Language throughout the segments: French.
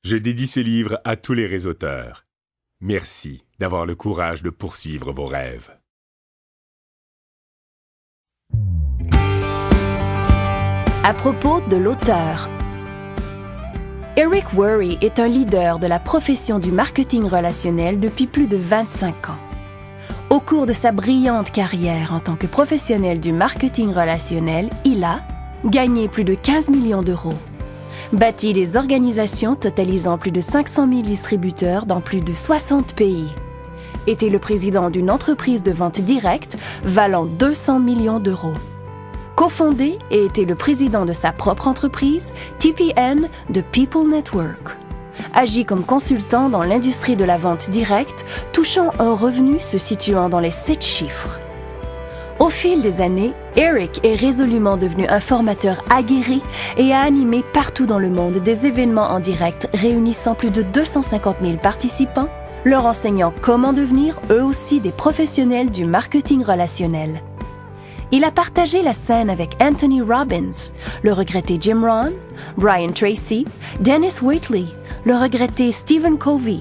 Je dédie ce livre à tous les réseauteurs. Merci d'avoir le courage de poursuivre vos rêves. À propos de l'auteur. Eric Worre est un leader de la profession du marketing relationnel depuis plus de 25 ans. Au cours de sa brillante carrière en tant que professionnel du marketing relationnel, il a gagné plus de 15 millions d'euros, bâti des organisations totalisant plus de 500 000 distributeurs dans plus de 60 pays, été le président d'une entreprise de vente directe valant 200 millions d'euros, cofondé et été le président de sa propre entreprise, TPN de People Network, agit comme consultant dans l'industrie de la vente directe, touchant un revenu se situant dans les 7 chiffres. Au fil des années, Eric est résolument devenu un formateur aguerri et a animé partout dans le monde des événements en direct réunissant plus de 250 000 participants, leur enseignant comment devenir eux aussi des professionnels du marketing relationnel. Il a partagé la scène avec Anthony Robbins, le regretté Jim Rohn, Brian Tracy, Dennis Waitley, le regretté Stephen Covey,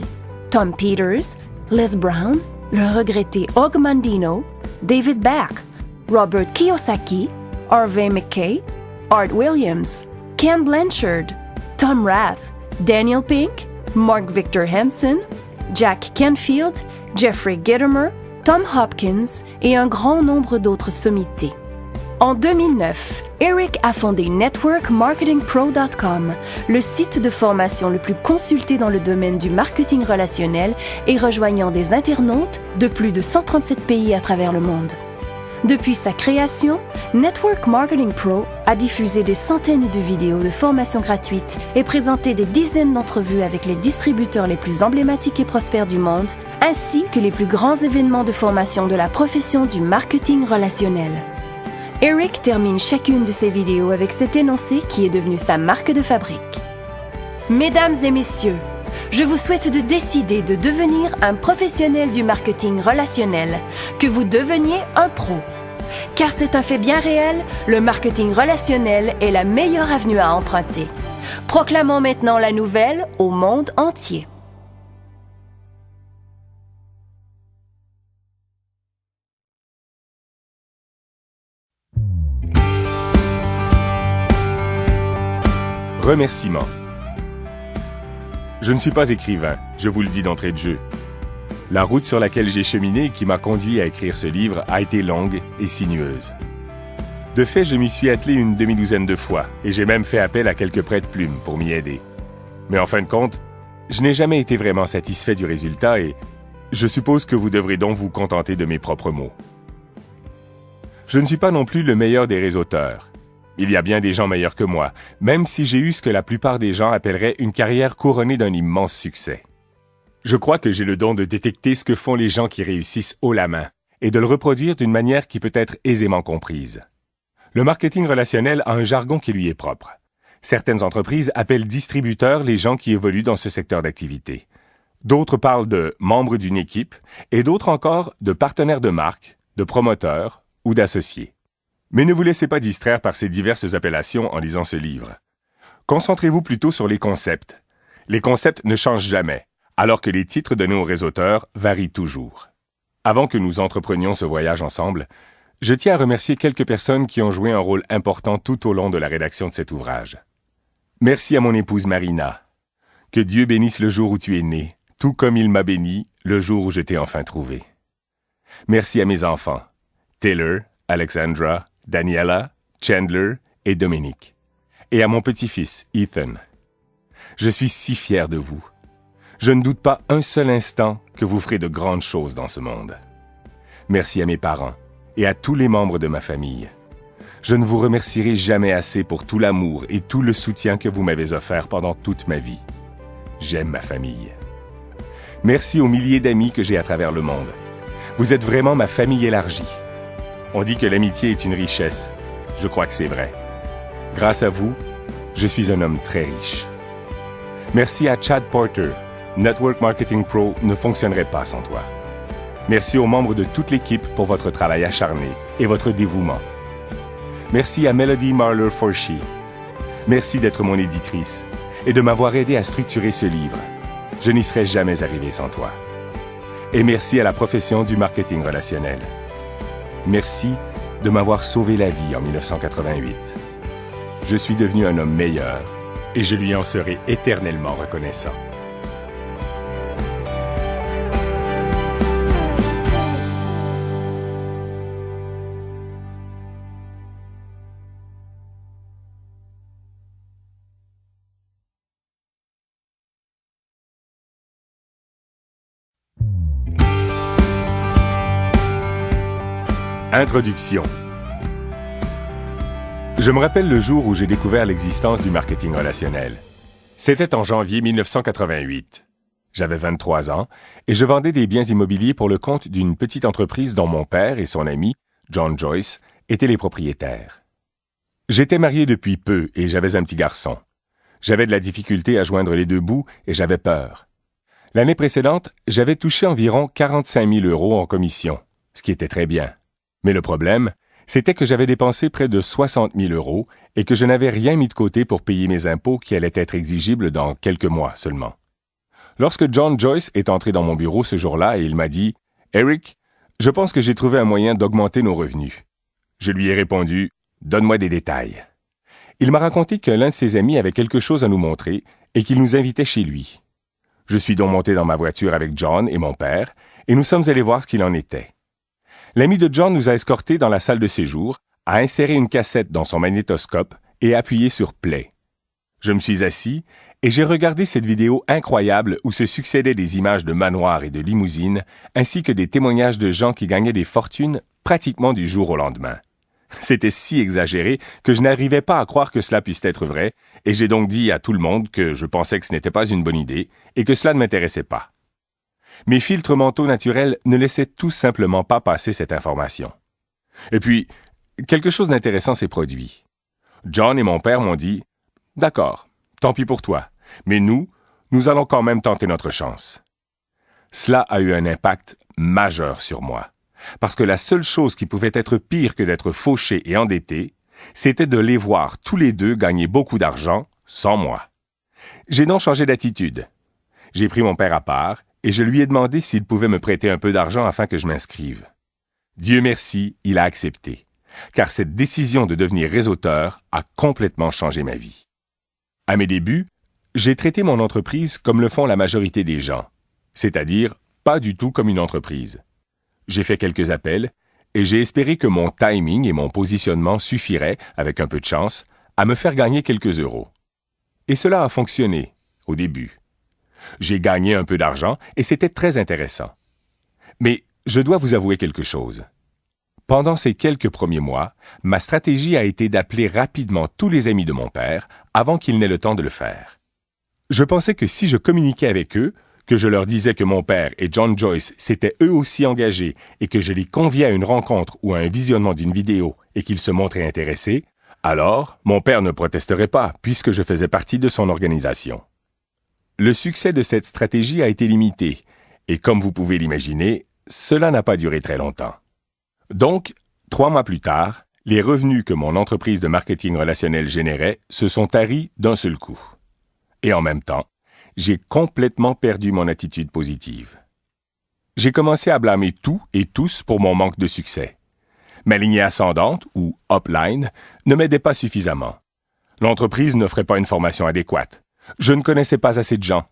Tom Peters, Les Brown, le regretté Og Mandino, David Beck, Robert Kiyosaki, Harvey Mackay, Art Williams, Ken Blanchard, Tom Rath, Daniel Pink, Mark Victor Hansen, Jack Canfield, Jeffrey Gitomer, Tom Hopkins et un grand nombre d'autres sommités. En 2009, Eric a fondé NetworkMarketingPro.com, le site de formation le plus consulté dans le domaine du marketing relationnel et rejoignant des internautes de plus de 137 pays à travers le monde. Depuis sa création, Network Marketing Pro a diffusé des centaines de vidéos de formation gratuites et présenté des dizaines d'entrevues avec les distributeurs les plus emblématiques et prospères du monde, ainsi que les plus grands événements de formation de la profession du marketing relationnel. Eric termine chacune de ses vidéos avec cet énoncé qui est devenu sa marque de fabrique. Mesdames et messieurs, je vous souhaite de décider de devenir un professionnel du marketing relationnel, que vous deveniez un pro. Car c'est un fait bien réel, le marketing relationnel est la meilleure avenue à emprunter. Proclamons maintenant la nouvelle au monde entier. Remerciements. Je ne suis pas écrivain, je vous le dis d'entrée de jeu. La route sur laquelle j'ai cheminé et qui m'a conduit à écrire ce livre a été longue et sinueuse. De fait, je m'y suis attelé une demi-douzaine de fois et j'ai même fait appel à quelques prête-plumes pour m'y aider. Mais en fin de compte, je n'ai jamais été vraiment satisfait du résultat et je suppose que vous devrez donc vous contenter de mes propres mots. Je ne suis pas non plus le meilleur des réseauteurs. Il y a bien des gens meilleurs que moi, même si j'ai eu ce que la plupart des gens appelleraient une carrière couronnée d'un immense succès. Je crois que j'ai le don de détecter ce que font les gens qui réussissent haut la main et de le reproduire d'une manière qui peut être aisément comprise. Le marketing relationnel a un jargon qui lui est propre. Certaines entreprises appellent distributeurs les gens qui évoluent dans ce secteur d'activité. D'autres parlent de membres d'une équipe et d'autres encore de partenaires de marque, de promoteurs ou d'associés. Mais ne vous laissez pas distraire par ces diverses appellations en lisant ce livre. Concentrez-vous plutôt sur les concepts. Les concepts ne changent jamais, alors que les titres donnés aux réseauteurs varient toujours. Avant que nous entreprenions ce voyage ensemble, je tiens à remercier quelques personnes qui ont joué un rôle important tout au long de la rédaction de cet ouvrage. Merci à mon épouse Marina. Que Dieu bénisse le jour où tu es né, tout comme il m'a béni le jour où je t'ai enfin trouvé. Merci à mes enfants, Taylor, Alexandra, Daniela, Chandler et Dominique. Et à mon petit-fils, Ethan. Je suis si fier de vous. Je ne doute pas un seul instant que vous ferez de grandes choses dans ce monde. Merci à mes parents et à tous les membres de ma famille. Je ne vous remercierai jamais assez pour tout l'amour et tout le soutien que vous m'avez offert pendant toute ma vie. J'aime ma famille. Merci aux milliers d'amis que j'ai à travers le monde. Vous êtes vraiment ma famille élargie. On dit que l'amitié est une richesse. Je crois que c'est vrai. Grâce à vous, je suis un homme très riche. Merci à Chad Porter. Network Marketing Pro ne fonctionnerait pas sans toi. Merci aux membres de toute l'équipe pour votre travail acharné et votre dévouement. Merci à Melody Marler-Forshee. Merci d'être mon éditrice. et de m'avoir aidé à structurer ce livre. Je n'y serais jamais arrivé sans toi. Et merci à la profession du marketing relationnel. Merci de m'avoir sauvé la vie en 1988. Je suis devenu un homme meilleur et je lui en serai éternellement reconnaissant. Introduction. Je me rappelle le jour où j'ai découvert l'existence du marketing relationnel. C'était en janvier 1988. J'avais 23 ans et je vendais des biens immobiliers pour le compte d'une petite entreprise dont mon père et son ami, John Joyce, étaient les propriétaires. J'étais marié depuis peu et j'avais un petit garçon. J'avais de la difficulté à joindre les deux bouts et j'avais peur. L'année précédente, j'avais touché environ 45 000 € en commission, ce qui était très bien. Mais le problème, c'était que j'avais dépensé près de 60 000 € et que je n'avais rien mis de côté pour payer mes impôts qui allaient être exigibles dans quelques mois seulement. Lorsque John Joyce est entré dans mon bureau ce jour-là et il m'a dit « Eric, je pense que j'ai trouvé un moyen d'augmenter nos revenus. » Je lui ai répondu « Donne-moi des détails. » Il m'a raconté que l'un de ses amis avait quelque chose à nous montrer et qu'il nous invitait chez lui. Je suis donc monté dans ma voiture avec John et mon père et nous sommes allés voir ce qu'il en était. L'ami de John nous a escortés dans la salle de séjour, a inséré une cassette dans son magnétoscope et appuyé sur « Play ». Je me suis assis et j'ai regardé cette vidéo incroyable où se succédaient des images de manoirs et de limousines, ainsi que des témoignages de gens qui gagnaient des fortunes pratiquement du jour au lendemain. C'était si exagéré que je n'arrivais pas à croire que cela puisse être vrai, et j'ai donc dit à tout le monde que je pensais que ce n'était pas une bonne idée et que cela ne m'intéressait pas. Mes filtres mentaux naturels ne laissaient tout simplement pas passer cette information. Et puis, quelque chose d'intéressant s'est produit. John et mon père m'ont dit « D'accord, tant pis pour toi, mais nous allons quand même tenter notre chance. » Cela a eu un impact majeur sur moi, parce que la seule chose qui pouvait être pire que d'être fauché et endetté, c'était de les voir tous les deux gagner beaucoup d'argent sans moi. J'ai donc changé d'attitude. J'ai pris mon père à part et je lui ai demandé s'il pouvait me prêter un peu d'argent afin que je m'inscrive. Dieu merci, il a accepté, car cette décision de devenir réseauteur a complètement changé ma vie. À mes débuts, j'ai traité mon entreprise comme le font la majorité des gens, c'est-à-dire pas du tout comme une entreprise. J'ai fait quelques appels et j'ai espéré que mon timing et mon positionnement suffiraient, avec un peu de chance, à me faire gagner quelques euros. Et cela a fonctionné, au début. J'ai gagné un peu d'argent et c'était très intéressant. Mais je dois vous avouer quelque chose. Pendant ces quelques premiers mois, ma stratégie a été d'appeler rapidement tous les amis de mon père avant qu'ils n'aient le temps de le faire. Je pensais que si je communiquais avec eux, que je leur disais que mon père et John Joyce s'étaient eux aussi engagés et que je les conviais à une rencontre ou à un visionnement d'une vidéo et qu'ils se montraient intéressés, alors mon père ne protesterait pas puisque je faisais partie de son organisation. Le succès de cette stratégie a été limité, et comme vous pouvez l'imaginer, cela n'a pas duré très longtemps. Donc, 3 mois plus tard, les revenus que mon entreprise de marketing relationnel générait se sont taris d'un seul coup. Et en même temps, j'ai complètement perdu mon attitude positive. J'ai commencé à blâmer tout et tous pour mon manque de succès. Ma lignée ascendante, ou upline, ne m'aidait pas suffisamment. L'entreprise n'offrait pas une formation adéquate. Je ne connaissais pas assez de gens.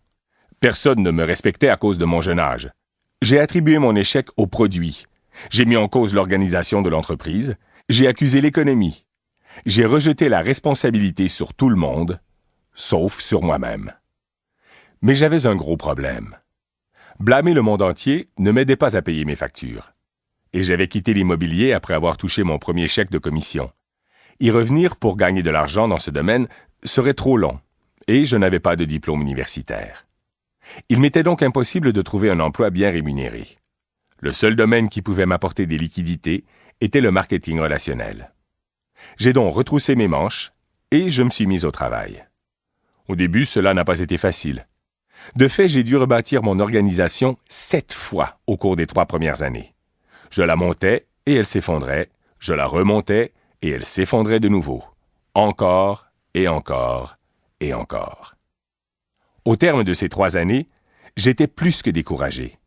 Personne ne me respectait à cause de mon jeune âge. J'ai attribué mon échec au produit. J'ai mis en cause l'organisation de l'entreprise. J'ai accusé l'économie. J'ai rejeté la responsabilité sur tout le monde, sauf sur moi-même. Mais j'avais un gros problème. Blâmer le monde entier ne m'aidait pas à payer mes factures. Et j'avais quitté l'immobilier après avoir touché mon premier chèque de commission. Y revenir pour gagner de l'argent dans ce domaine serait trop long. Et je n'avais pas de diplôme universitaire. Il m'était donc impossible de trouver un emploi bien rémunéré. Le seul domaine qui pouvait m'apporter des liquidités était le marketing relationnel. J'ai donc retroussé mes manches et je me suis mis au travail. Au début, cela n'a pas été facile. De fait, j'ai dû rebâtir mon organisation 7 fois au cours des 3 premières années. Je la montais et elle s'effondrait, je la remontais et elle s'effondrait de nouveau. Encore et encore. Et encore. Au terme de ces 3 années, j'étais plus que découragé.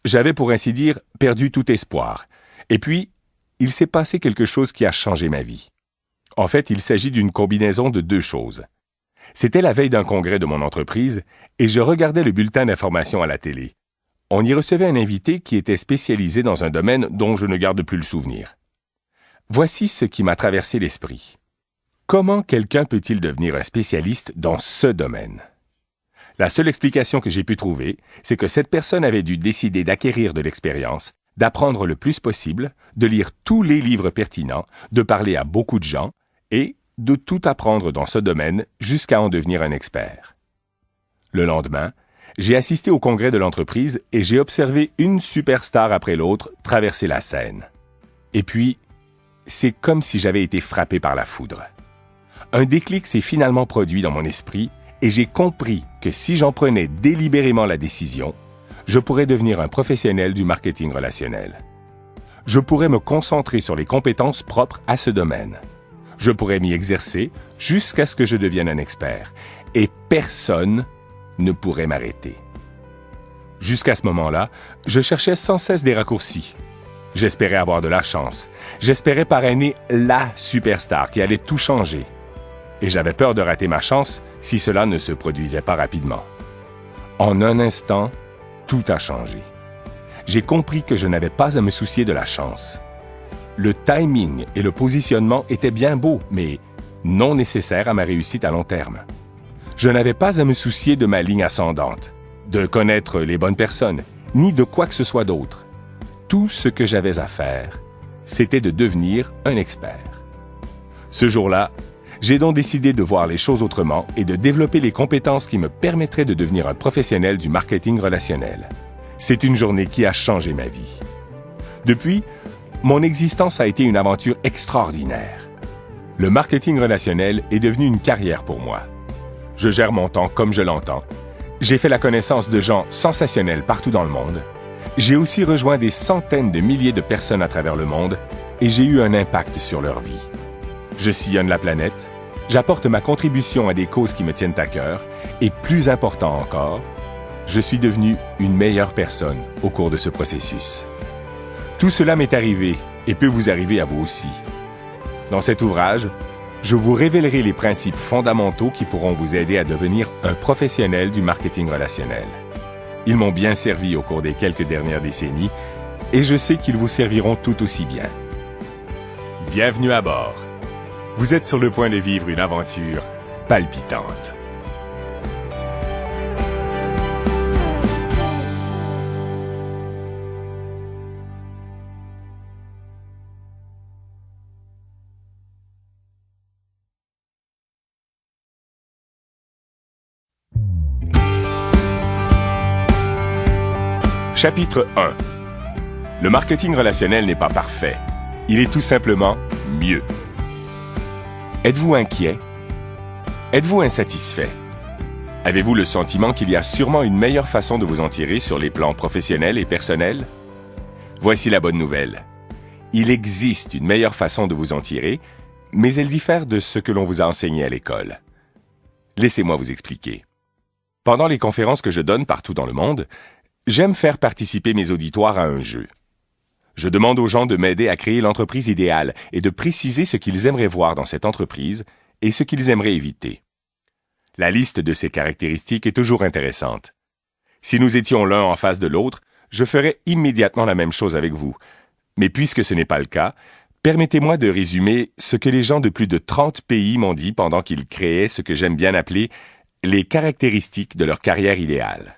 J'avais, pour ainsi dire, perdu tout espoir. Et puis, il s'est passé quelque chose qui a changé ma vie. En fait, il s'agit d'une combinaison de 2 choses. C'était la veille d'un congrès de mon entreprise et je regardais le bulletin d'information à la télé. On y recevait un invité qui était spécialisé dans un domaine dont je ne garde plus le souvenir. Voici ce qui m'a traversé l'esprit. Comment quelqu'un peut-il devenir un spécialiste dans ce domaine? La seule explication que j'ai pu trouver, c'est que cette personne avait dû décider d'acquérir de l'expérience, d'apprendre le plus possible, de lire tous les livres pertinents, de parler à beaucoup de gens et de tout apprendre dans ce domaine jusqu'à en devenir un expert. Le lendemain, j'ai assisté au congrès de l'entreprise et j'ai observé une superstar après l'autre traverser la scène. Et puis, c'est comme si j'avais été frappé par la foudre. Un déclic s'est finalement produit dans mon esprit et j'ai compris que si j'en prenais délibérément la décision, je pourrais devenir un professionnel du marketing relationnel. Je pourrais me concentrer sur les compétences propres à ce domaine. Je pourrais m'y exercer jusqu'à ce que je devienne un expert. Et personne ne pourrait m'arrêter. Jusqu'à ce moment-là, je cherchais sans cesse des raccourcis. J'espérais avoir de la chance. J'espérais parrainer la superstar qui allait tout changer. Et j'avais peur de rater ma chance si cela ne se produisait pas rapidement. En un instant, tout a changé. J'ai compris que je n'avais pas à me soucier de la chance. Le timing et le positionnement étaient bien beaux, mais non nécessaires à ma réussite à long terme. Je n'avais pas à me soucier de ma ligne ascendante, de connaître les bonnes personnes, ni de quoi que ce soit d'autre. Tout ce que j'avais à faire, c'était de devenir un expert. Ce jour-là, j'ai donc décidé de voir les choses autrement et de développer les compétences qui me permettraient de devenir un professionnel du marketing relationnel. C'est une journée qui a changé ma vie. Depuis, mon existence a été une aventure extraordinaire. Le marketing relationnel est devenu une carrière pour moi. Je gère mon temps comme je l'entends. J'ai fait la connaissance de gens sensationnels partout dans le monde. J'ai aussi rejoint des centaines de milliers de personnes à travers le monde et j'ai eu un impact sur leur vie. Je sillonne la planète, j'apporte ma contribution à des causes qui me tiennent à cœur et, plus important encore, je suis devenu une meilleure personne au cours de ce processus. Tout cela m'est arrivé et peut vous arriver à vous aussi. Dans cet ouvrage, je vous révélerai les principes fondamentaux qui pourront vous aider à devenir un professionnel du marketing relationnel. Ils m'ont bien servi au cours des quelques dernières décennies et je sais qu'ils vous serviront tout aussi bien. Bienvenue à bord. Vous êtes sur le point de vivre une aventure palpitante. Chapitre 1. Le marketing relationnel n'est pas parfait. Il est tout simplement mieux. Êtes-vous inquiet? Êtes-vous insatisfait? Avez-vous le sentiment qu'il y a sûrement une meilleure façon de vous en tirer sur les plans professionnels et personnels? Voici la bonne nouvelle. Il existe une meilleure façon de vous en tirer, mais elle diffère de ce que l'on vous a enseigné à l'école. Laissez-moi vous expliquer. Pendant les conférences que je donne partout dans le monde, j'aime faire participer mes auditoires à un jeu. Je demande aux gens de m'aider à créer l'entreprise idéale et de préciser ce qu'ils aimeraient voir dans cette entreprise et ce qu'ils aimeraient éviter. La liste de ces caractéristiques est toujours intéressante. Si nous étions l'un en face de l'autre, je ferais immédiatement la même chose avec vous. Mais puisque ce n'est pas le cas, permettez-moi de résumer ce que les gens de plus de 30 pays m'ont dit pendant qu'ils créaient ce que j'aime bien appeler les caractéristiques de leur carrière idéale.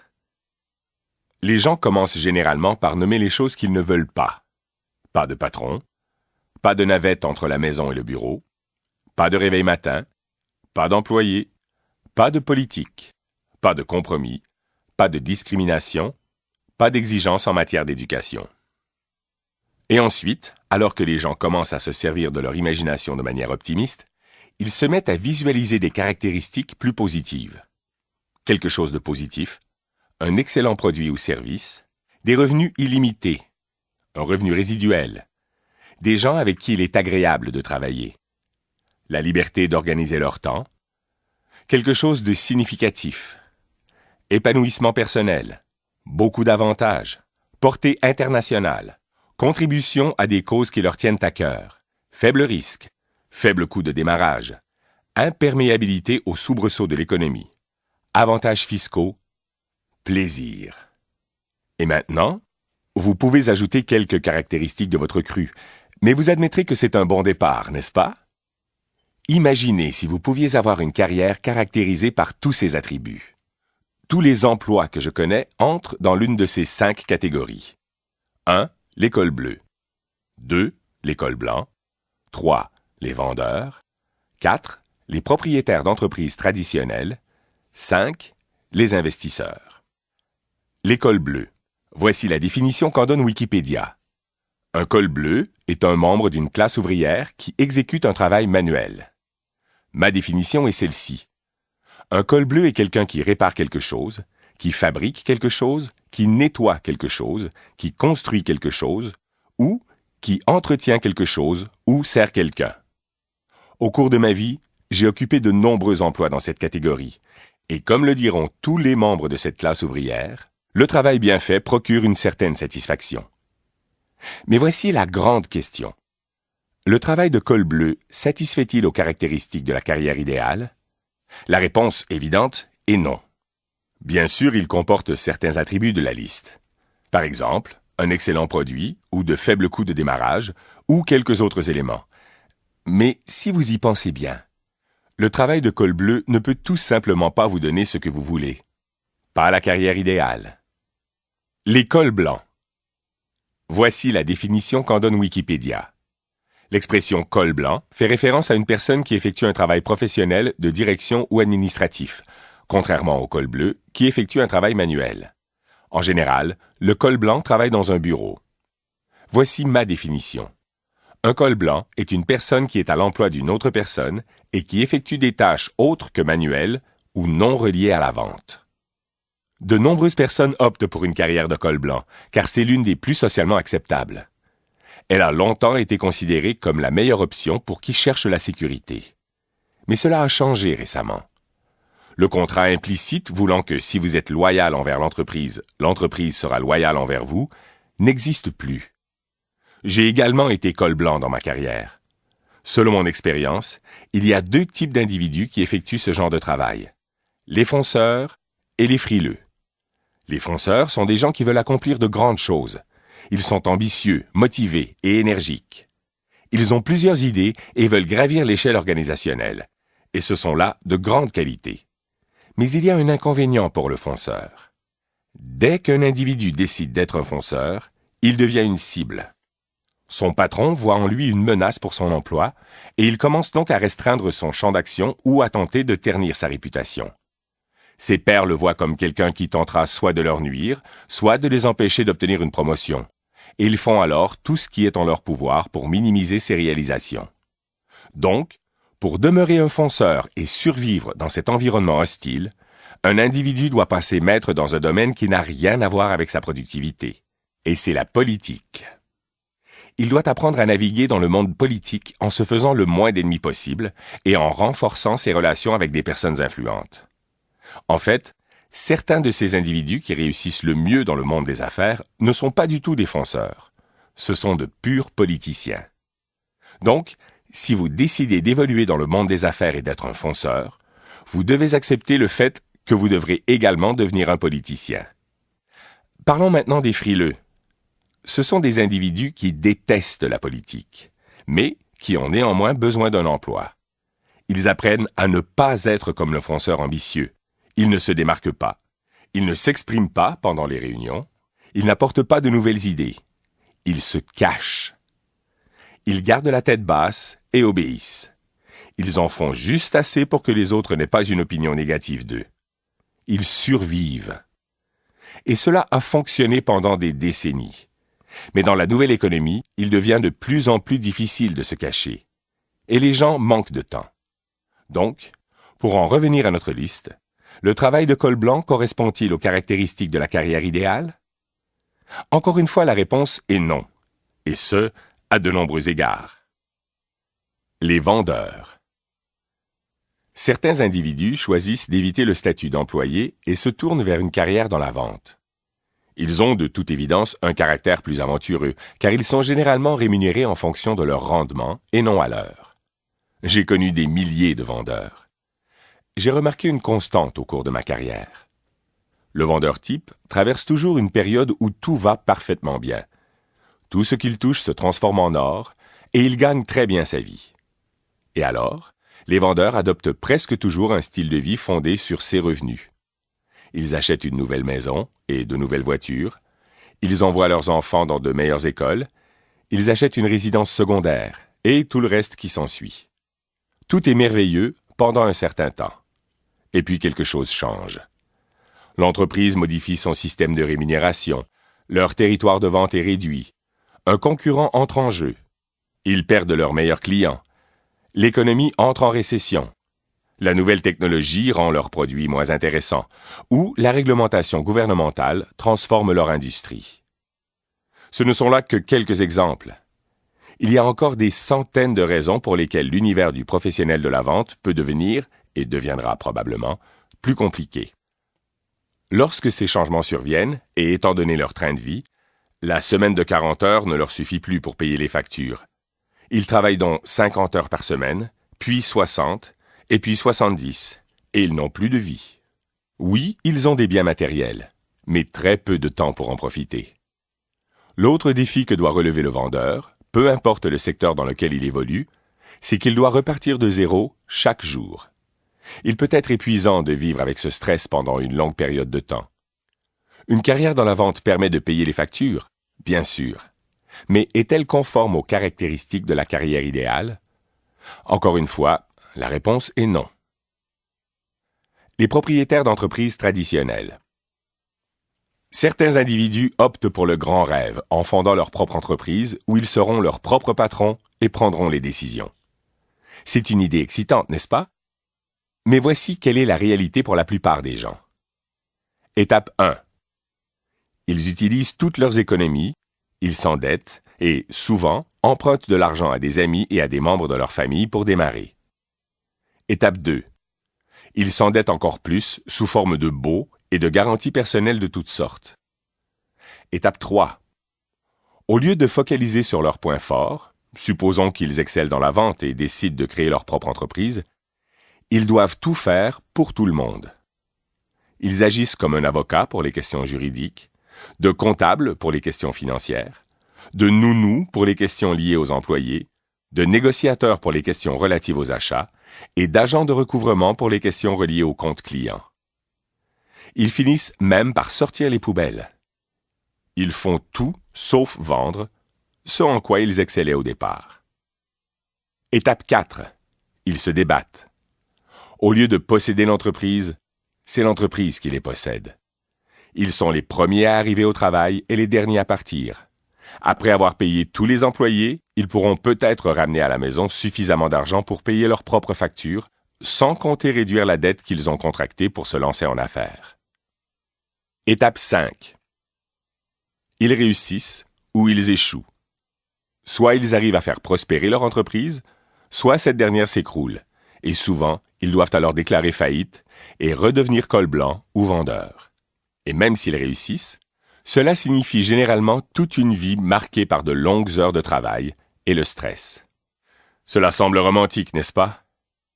Les gens commencent généralement par nommer les choses qu'ils ne veulent pas. Pas de patron, pas de navette entre la maison et le bureau, pas de réveil matin, pas d'employé, pas de politique, pas de compromis, pas de discrimination, pas d'exigence en matière d'éducation. Et ensuite, alors que les gens commencent à se servir de leur imagination de manière optimiste, ils se mettent à visualiser des caractéristiques plus positives. Quelque chose de positif, un excellent produit ou service, des revenus illimités, un revenu résiduel, des gens avec qui il est agréable de travailler, la liberté d'organiser leur temps, quelque chose de significatif, épanouissement personnel, beaucoup d'avantages, portée internationale, contribution à des causes qui leur tiennent à cœur, faible risque, faible coût de démarrage, imperméabilité aux soubresauts de l'économie, avantages fiscaux, plaisir. Et maintenant, vous pouvez ajouter quelques caractéristiques de votre cru, mais vous admettrez que c'est un bon départ, n'est-ce pas? Imaginez si vous pouviez avoir une carrière caractérisée par tous ces attributs. Tous les emplois que je connais entrent dans l'une de ces 5 catégories. 1. L'école bleue. 2. L'école blanc. 3. Les vendeurs. 4. Les propriétaires d'entreprises traditionnelles. 5. Les investisseurs. L'école bleue. Voici la définition qu'en donne Wikipédia. Un col bleu est un membre d'une classe ouvrière qui exécute un travail manuel. Ma définition est celle-ci. Un col bleu est quelqu'un qui répare quelque chose, qui fabrique quelque chose, qui nettoie quelque chose, qui construit quelque chose, ou qui entretient quelque chose ou sert quelqu'un. Au cours de ma vie, j'ai occupé de nombreux emplois dans cette catégorie, et comme le diront tous les membres de cette classe ouvrière, le travail bien fait procure une certaine satisfaction. Mais voici la grande question. Le travail de col bleu satisfait-il aux caractéristiques de la carrière idéale? La réponse évidente est non. Bien sûr, il comporte certains attributs de la liste. Par exemple, un excellent produit ou de faibles coûts de démarrage ou quelques autres éléments. Mais si vous y pensez bien, le travail de col bleu ne peut tout simplement pas vous donner ce que vous voulez. Pas la carrière idéale. Les cols blancs. Voici la définition qu'en donne Wikipédia. L'expression « col blanc » fait référence à une personne qui effectue un travail professionnel de direction ou administratif, contrairement au col bleu qui effectue un travail manuel. En général, le col blanc travaille dans un bureau. Voici ma définition. Un col blanc est une personne qui est à l'emploi d'une autre personne et qui effectue des tâches autres que manuelles ou non reliées à la vente. De nombreuses personnes optent pour une carrière de col blanc, car c'est l'une des plus socialement acceptables. Elle a longtemps été considérée comme la meilleure option pour qui cherche la sécurité. Mais cela a changé récemment. Le contrat implicite voulant que si vous êtes loyal envers l'entreprise sera loyale envers vous, n'existe plus. J'ai également été col blanc dans ma carrière. Selon mon expérience, il y a 2 types d'individus qui effectuent ce genre de travail. Les fonceurs et les frileux. Les fonceurs sont des gens qui veulent accomplir de grandes choses. Ils sont ambitieux, motivés et énergiques. Ils ont plusieurs idées et veulent gravir l'échelle organisationnelle. Et ce sont là de grandes qualités. Mais il y a un inconvénient pour le fonceur. Dès qu'un individu décide d'être un fonceur, il devient une cible. Son patron voit en lui une menace pour son emploi et il commence donc à restreindre son champ d'action ou à tenter de ternir sa réputation. Ses pairs le voient comme quelqu'un qui tentera soit de leur nuire, soit de les empêcher d'obtenir une promotion. Et ils font alors tout ce qui est en leur pouvoir pour minimiser ses réalisations. Donc, pour demeurer un fonceur et survivre dans cet environnement hostile, un individu doit passer maître dans un domaine qui n'a rien à voir avec sa productivité. Et c'est la politique. Il doit apprendre à naviguer dans le monde politique en se faisant le moins d'ennemis possible et en renforçant ses relations avec des personnes influentes. En fait, certains de ces individus qui réussissent le mieux dans le monde des affaires ne sont pas du tout des fonceurs. Ce sont de purs politiciens. Donc, si vous décidez d'évoluer dans le monde des affaires et d'être un fonceur, vous devez accepter le fait que vous devrez également devenir un politicien. Parlons maintenant des frileux. Ce sont des individus qui détestent la politique, mais qui ont néanmoins besoin d'un emploi. Ils apprennent à ne pas être comme le fonceur ambitieux. Ils ne se démarquent pas. Ils ne s'expriment pas pendant les réunions. Ils n'apportent pas de nouvelles idées. Ils se cachent. Ils gardent la tête basse et obéissent. Ils en font juste assez pour que les autres n'aient pas une opinion négative d'eux. Ils survivent. Et cela a fonctionné pendant des décennies. Mais dans la nouvelle économie, il devient de plus en plus difficile de se cacher. Et les gens manquent de temps. Donc, pour en revenir à notre liste, le travail de col blanc correspond-il aux caractéristiques de la carrière idéale? Encore une fois, la réponse est non. Et ce, à de nombreux égards. Les vendeurs. Certains individus choisissent d'éviter le statut d'employé et se tournent vers une carrière dans la vente. Ils ont de toute évidence un caractère plus aventureux, car ils sont généralement rémunérés en fonction de leur rendement et non à l'heure. J'ai connu des milliers de vendeurs. J'ai remarqué une constante au cours de ma carrière. Le vendeur type traverse toujours une période où tout va parfaitement bien. Tout ce qu'il touche se transforme en or et il gagne très bien sa vie. Et alors, les vendeurs adoptent presque toujours un style de vie fondé sur ses revenus. Ils achètent une nouvelle maison et de nouvelles voitures. Ils envoient leurs enfants dans de meilleures écoles. Ils achètent une résidence secondaire et tout le reste qui s'ensuit. Tout est merveilleux pendant un certain temps. Et puis quelque chose change. L'entreprise modifie son système de rémunération. Leur territoire de vente est réduit. Un concurrent entre en jeu. Ils perdent leurs meilleurs clients. L'économie entre en récession. La nouvelle technologie rend leurs produits moins intéressants, ou la réglementation gouvernementale transforme leur industrie. Ce ne sont là que quelques exemples. Il y a encore des centaines de raisons pour lesquelles l'univers du professionnel de la vente peut devenir, et deviendra probablement, plus compliqué. Lorsque ces changements surviennent, et étant donné leur train de vie, la semaine de 40 heures ne leur suffit plus pour payer les factures. Ils travaillent donc 50 heures par semaine, puis 60, et puis 70, et ils n'ont plus de vie. Oui, ils ont des biens matériels, mais très peu de temps pour en profiter. L'autre défi que doit relever le vendeur, peu importe le secteur dans lequel il évolue, c'est qu'il doit repartir de zéro chaque jour. Il peut être épuisant de vivre avec ce stress pendant une longue période de temps. Une carrière dans la vente permet de payer les factures, bien sûr. Mais est-elle conforme aux caractéristiques de la carrière idéale? Encore une fois, la réponse est non. Les propriétaires d'entreprises traditionnelles. Certains individus optent pour le grand rêve en fondant leur propre entreprise où ils seront leurs propres patrons et prendront les décisions. C'est une idée excitante, n'est-ce pas? Mais voici quelle est la réalité pour la plupart des gens. Étape 1. Ils utilisent toutes leurs économies, ils s'endettent et, souvent, empruntent de l'argent à des amis et à des membres de leur famille pour démarrer. Étape 2. Ils s'endettent encore plus sous forme de baux et de garanties personnelles de toutes sortes. Étape 3. Au lieu de focaliser sur leurs points forts, supposons qu'ils excellent dans la vente et décident de créer leur propre entreprise, ils doivent tout faire pour tout le monde. Ils agissent comme un avocat pour les questions juridiques, de comptable pour les questions financières, de nounou pour les questions liées aux employés, de négociateur pour les questions relatives aux achats et d'agent de recouvrement pour les questions reliées aux comptes clients. Ils finissent même par sortir les poubelles. Ils font tout sauf vendre, ce en quoi ils excellaient au départ. Étape 4. Ils se débattent. Au lieu de posséder l'entreprise, c'est l'entreprise qui les possède. Ils sont les premiers à arriver au travail et les derniers à partir. Après avoir payé tous les employés, ils pourront peut-être ramener à la maison suffisamment d'argent pour payer leurs propres factures, sans compter réduire la dette qu'ils ont contractée pour se lancer en affaires. Étape 5. Ils réussissent ou ils échouent. Soit ils arrivent à faire prospérer leur entreprise, soit cette dernière s'écroule, et souvent, ils doivent alors déclarer faillite et redevenir col blanc ou vendeur. Et même s'ils réussissent, cela signifie généralement toute une vie marquée par de longues heures de travail et le stress. Cela semble romantique, n'est-ce pas?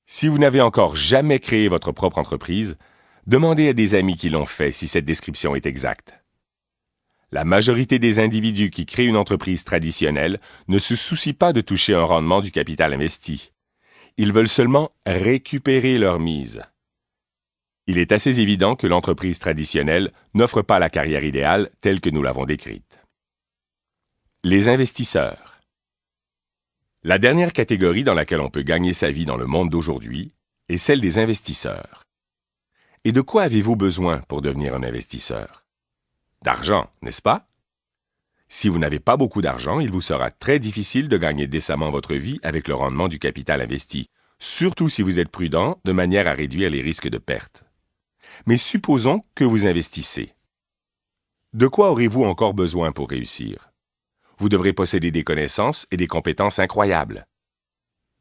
Si vous n'avez encore jamais créé votre propre entreprise, demandez à des amis qui l'ont fait si cette description est exacte. La majorité des individus qui créent une entreprise traditionnelle ne se soucient pas de toucher un rendement du capital investi. Ils veulent seulement récupérer leur mise. Il est assez évident que l'entreprise traditionnelle n'offre pas la carrière idéale telle que nous l'avons décrite. Les investisseurs. La dernière catégorie dans laquelle on peut gagner sa vie dans le monde d'aujourd'hui est celle des investisseurs. Et de quoi avez-vous besoin pour devenir un investisseur? D'argent, n'est-ce pas? Si vous n'avez pas beaucoup d'argent, il vous sera très difficile de gagner décemment votre vie avec le rendement du capital investi, surtout si vous êtes prudent de manière à réduire les risques de perte. Mais supposons que vous investissez. De quoi aurez-vous encore besoin pour réussir? Vous devrez posséder des connaissances et des compétences incroyables.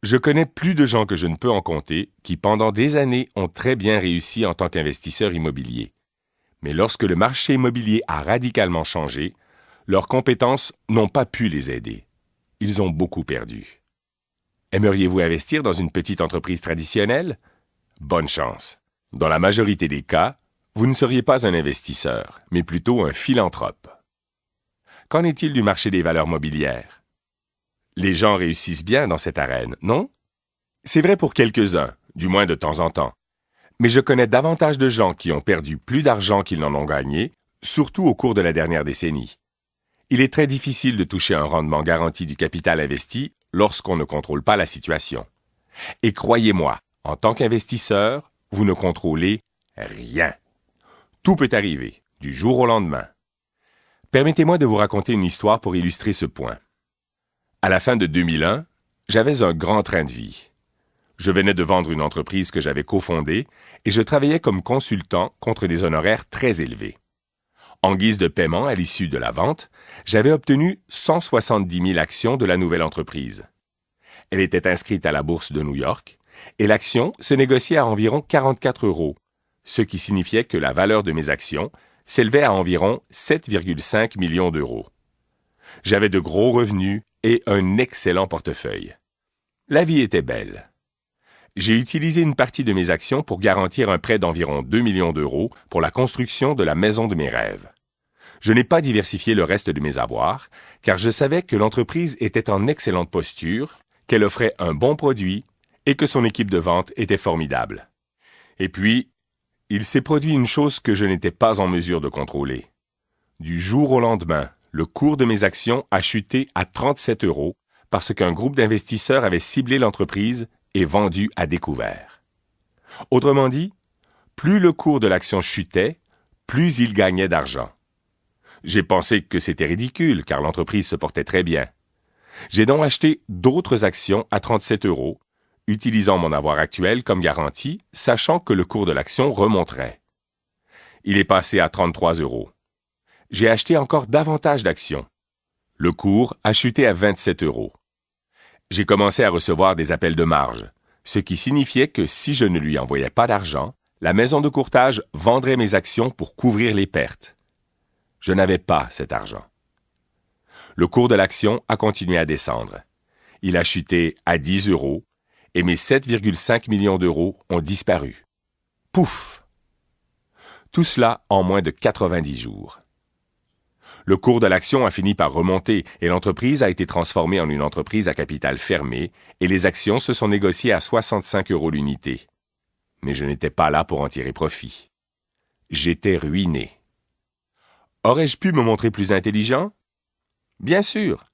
Je connais plus de gens que je ne peux en compter qui, pendant des années, ont très bien réussi en tant qu'investisseurs immobiliers. Mais lorsque le marché immobilier a radicalement changé, leurs compétences n'ont pas pu les aider. Ils ont beaucoup perdu. Aimeriez-vous investir dans une petite entreprise traditionnelle? Bonne chance. Dans la majorité des cas, vous ne seriez pas un investisseur, mais plutôt un philanthrope. Qu'en est-il du marché des valeurs mobilières? Les gens réussissent bien dans cette arène, non? C'est vrai pour quelques-uns, du moins de temps en temps. Mais je connais davantage de gens qui ont perdu plus d'argent qu'ils n'en ont gagné, surtout au cours de la dernière décennie. Il est très difficile de toucher un rendement garanti du capital investi lorsqu'on ne contrôle pas la situation. Et croyez-moi, en tant qu'investisseur, vous ne contrôlez rien. Tout peut arriver, du jour au lendemain. Permettez-moi de vous raconter une histoire pour illustrer ce point. À la fin de 2001, j'avais un grand train de vie. Je venais de vendre une entreprise que j'avais cofondée et je travaillais comme consultant contre des honoraires très élevés. En guise de paiement à l'issue de la vente, j'avais obtenu 170 000 actions de la nouvelle entreprise. Elle était inscrite à la bourse de New York et l'action se négociait à environ 44 €, ce qui signifiait que la valeur de mes actions s'élevait à environ 7,5 millions d'euros. J'avais de gros revenus et un excellent portefeuille. La vie était belle. J'ai utilisé une partie de mes actions pour garantir un prêt d'environ 2 millions d'euros pour la construction de la maison de mes rêves. Je n'ai pas diversifié le reste de mes avoirs, car je savais que l'entreprise était en excellente posture, qu'elle offrait un bon produit et que son équipe de vente était formidable. Et puis, il s'est produit une chose que je n'étais pas en mesure de contrôler. Du jour au lendemain, le cours de mes actions a chuté à 37 € parce qu'un groupe d'investisseurs avait ciblé l'entreprise et vendu à découvert. Autrement dit, plus le cours de l'action chutait, plus il gagnait d'argent. J'ai pensé que c'était ridicule car l'entreprise se portait très bien. J'ai donc acheté d'autres actions à 37 €, utilisant mon avoir actuel comme garantie, sachant que le cours de l'action remonterait. Il est passé à 33 €. J'ai acheté encore davantage d'actions. Le cours a chuté à 27 €. J'ai commencé à recevoir des appels de marge, ce qui signifiait que si je ne lui envoyais pas d'argent, la maison de courtage vendrait mes actions pour couvrir les pertes. Je n'avais pas cet argent. Le cours de l'action a continué à descendre. Il a chuté à 10 € et mes 7,5 millions d'euros ont disparu. Pouf! Tout cela en moins de 90 jours. Le cours de l'action a fini par remonter et l'entreprise a été transformée en une entreprise à capital fermé et les actions se sont négociées à 65 € l'unité. Mais je n'étais pas là pour en tirer profit. J'étais ruiné. Aurais-je pu me montrer plus intelligent? Bien sûr.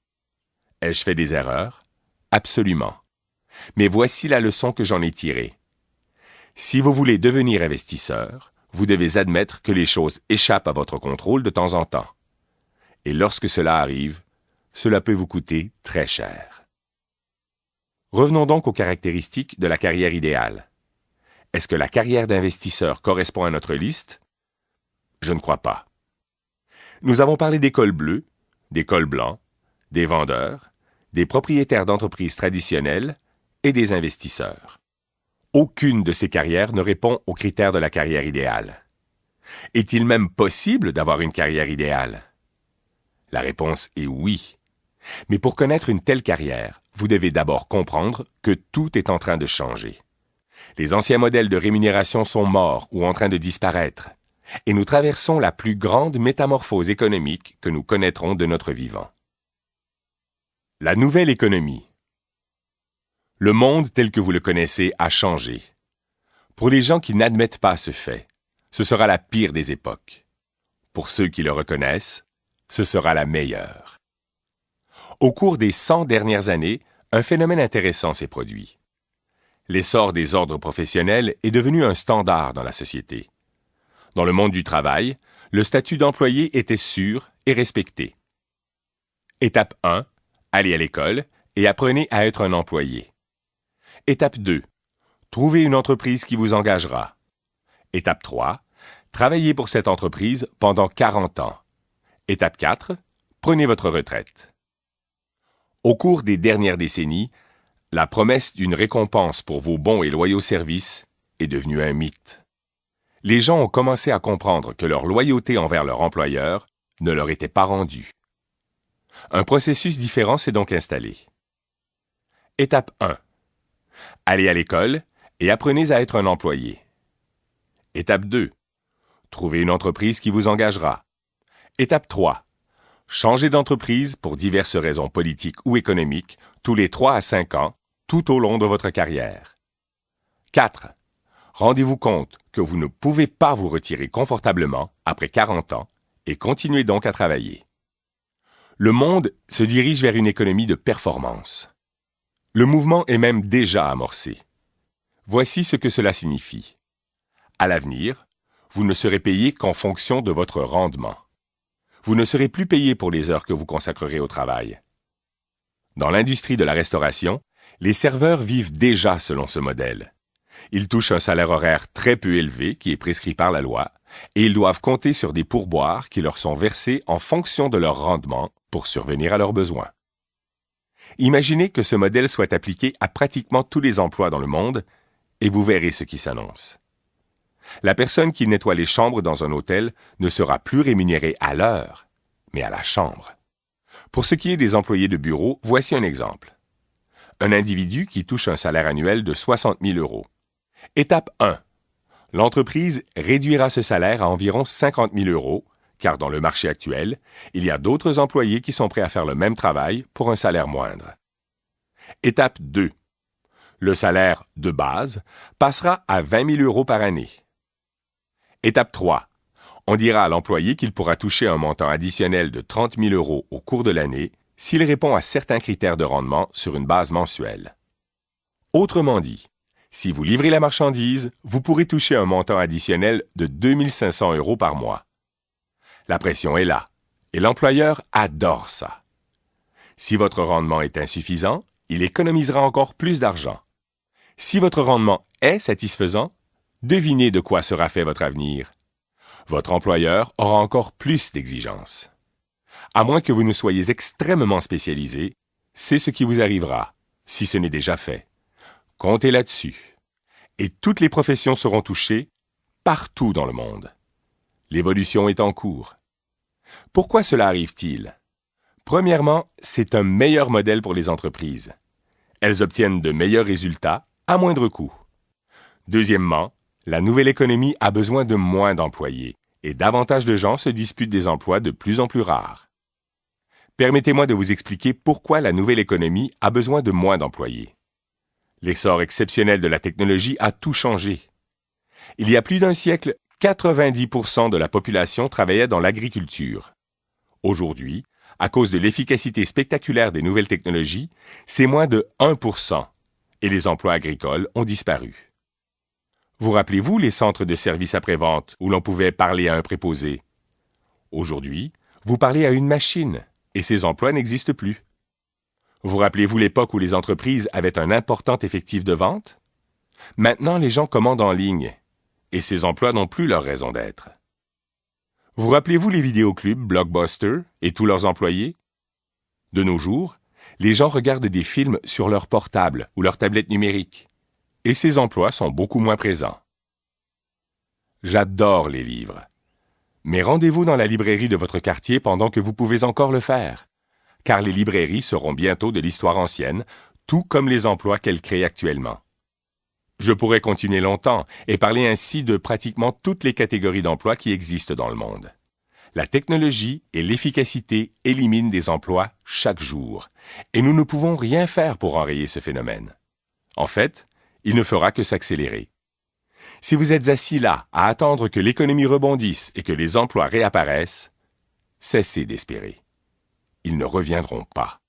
Ai-je fait des erreurs? Absolument. Mais voici la leçon que j'en ai tirée. Si vous voulez devenir investisseur, vous devez admettre que les choses échappent à votre contrôle de temps en temps. Et lorsque cela arrive, cela peut vous coûter très cher. Revenons donc aux caractéristiques de la carrière idéale. Est-ce que la carrière d'investisseur correspond à notre liste? Je ne crois pas. Nous avons parlé des cols bleus, des cols blancs, des vendeurs, des propriétaires d'entreprises traditionnelles et des investisseurs. Aucune de ces carrières ne répond aux critères de la carrière idéale. Est-il même possible d'avoir une carrière idéale? La réponse est oui. Mais pour connaître une telle carrière, vous devez d'abord comprendre que tout est en train de changer. Les anciens modèles de rémunération sont morts ou en train de disparaître, et nous traversons la plus grande métamorphose économique que nous connaîtrons de notre vivant. La nouvelle économie. Le monde tel que vous le connaissez a changé. Pour les gens qui n'admettent pas ce fait, ce sera la pire des époques. Pour ceux qui le reconnaissent, ce sera la meilleure. Au cours des 100 dernières années, un phénomène intéressant s'est produit. L'essor des ordres professionnels est devenu un standard dans la société. Dans le monde du travail, le statut d'employé était sûr et respecté. Étape 1, allez à l'école et apprenez à être un employé. Étape 2, trouvez une entreprise qui vous engagera. Étape 3, travaillez pour cette entreprise pendant 40 ans. Étape 4, prenez votre retraite. Au cours des dernières décennies, La promesse d'une récompense pour vos bons et loyaux services est devenue un mythe. Les gens ont commencé à comprendre que leur loyauté envers leur employeur ne leur était pas rendue. Un processus différent s'est donc installé. Étape 1. Allez à l'école et apprenez à être un employé. Étape 2. Trouvez une entreprise qui vous engagera. Étape 3. Changez d'entreprise pour diverses raisons politiques ou économiques tous les 3 à 5 ans, tout au long de votre carrière. 4. Rendez-vous compte que vous ne pouvez pas vous retirer confortablement après 40 ans et continuez donc à travailler. Le monde se dirige vers une économie de performance. Le mouvement est même déjà amorcé. Voici ce que cela signifie. À l'avenir, vous ne serez payé qu'en fonction de votre rendement. Vous ne serez plus payé pour les heures que vous consacrerez au travail. Dans l'industrie de la restauration, les serveurs vivent déjà selon ce modèle. Ils touchent un salaire horaire très peu élevé qui est prescrit par la loi et ils doivent compter sur des pourboires qui leur sont versés en fonction de leur rendement pour survenir à leurs besoins. Imaginez que ce modèle soit appliqué à pratiquement tous les emplois dans le monde et vous verrez ce qui s'annonce. La personne qui nettoie les chambres dans un hôtel ne sera plus rémunérée à l'heure, mais à la chambre. Pour ce qui est des employés de bureau, voici un exemple. Un individu qui touche un salaire annuel de 60 000 €. Étape 1. L'entreprise réduira ce salaire à environ 50 000 €, car dans le marché actuel, il y a d'autres employés qui sont prêts à faire le même travail pour un salaire moindre. Étape 2. Le salaire de base passera à 20 000 € par année. Étape 3. On dira à l'employé qu'il pourra toucher un montant additionnel de 30 000 € au cours de l'année s'il répond à certains critères de rendement sur une base mensuelle. Autrement dit, si vous livrez la marchandise, vous pourrez toucher un montant additionnel de 2 500 € par mois. La pression est là, et l'employeur adore ça. Si votre rendement est insuffisant, il économisera encore plus d'argent. Si votre rendement est satisfaisant, devinez de quoi sera fait votre avenir. Votre employeur aura encore plus d'exigences. À moins que vous ne soyez extrêmement spécialisé, c'est ce qui vous arrivera, si ce n'est déjà fait. Comptez là-dessus. Et toutes les professions seront touchées partout dans le monde. L'évolution est en cours. Pourquoi cela arrive-t-il? Premièrement, c'est un meilleur modèle pour les entreprises. Elles obtiennent de meilleurs résultats à moindre coût. Deuxièmement, la nouvelle économie a besoin de moins d'employés et davantage de gens se disputent des emplois de plus en plus rares. Permettez-moi de vous expliquer pourquoi la nouvelle économie a besoin de moins d'employés. L'essor exceptionnel de la technologie a tout changé. Il y a plus d'un siècle, 90% de la population travaillait dans l'agriculture. Aujourd'hui, à cause de l'efficacité spectaculaire des nouvelles technologies, c'est moins de 1% et les emplois agricoles ont disparu. Vous rappelez-vous les centres de services après-vente où l'on pouvait parler à un préposé? Aujourd'hui, vous parlez à une machine et ces emplois n'existent plus. Vous rappelez-vous l'époque où les entreprises avaient un important effectif de vente? Maintenant, les gens commandent en ligne et ces emplois n'ont plus leur raison d'être. Vous rappelez-vous les vidéoclubs Blockbuster et tous leurs employés? De nos jours, les gens regardent des films sur leur portable ou leur tablette numérique. Et ces emplois sont beaucoup moins présents. J'adore les livres. Mais rendez-vous dans la librairie de votre quartier pendant que vous pouvez encore le faire, car les librairies seront bientôt de l'histoire ancienne, tout comme les emplois qu'elles créent actuellement. Je pourrais continuer longtemps et parler ainsi de pratiquement toutes les catégories d'emplois qui existent dans le monde. La technologie et l'efficacité éliminent des emplois chaque jour, et nous ne pouvons rien faire pour enrayer ce phénomène. En fait, il ne fera que s'accélérer. Si vous êtes assis là à attendre que l'économie rebondisse et que les emplois réapparaissent, cessez d'espérer. Ils ne reviendront pas.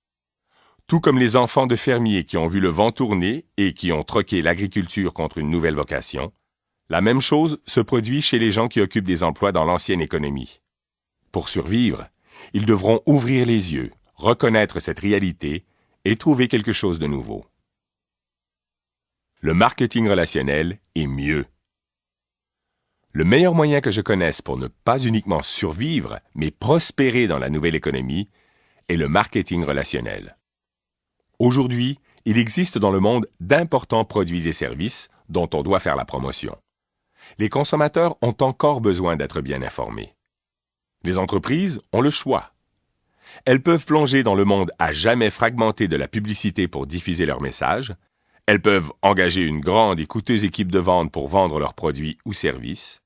Tout comme les enfants de fermiers qui ont vu le vent tourner et qui ont troqué l'agriculture contre une nouvelle vocation, la même chose se produit chez les gens qui occupent des emplois dans l'ancienne économie. Pour survivre, ils devront ouvrir les yeux, reconnaître cette réalité et trouver quelque chose de nouveau. Le marketing relationnel est mieux. Le meilleur moyen que je connaisse pour ne pas uniquement survivre, mais prospérer dans la nouvelle économie, est le marketing relationnel. Aujourd'hui, il existe dans le monde d'importants produits et services dont on doit faire la promotion. Les consommateurs ont encore besoin d'être bien informés. Les entreprises ont le choix. Elles peuvent plonger dans le monde à jamais fragmenté de la publicité pour diffuser leurs messages. Elles peuvent engager une grande et coûteuse équipe de vente pour vendre leurs produits ou services.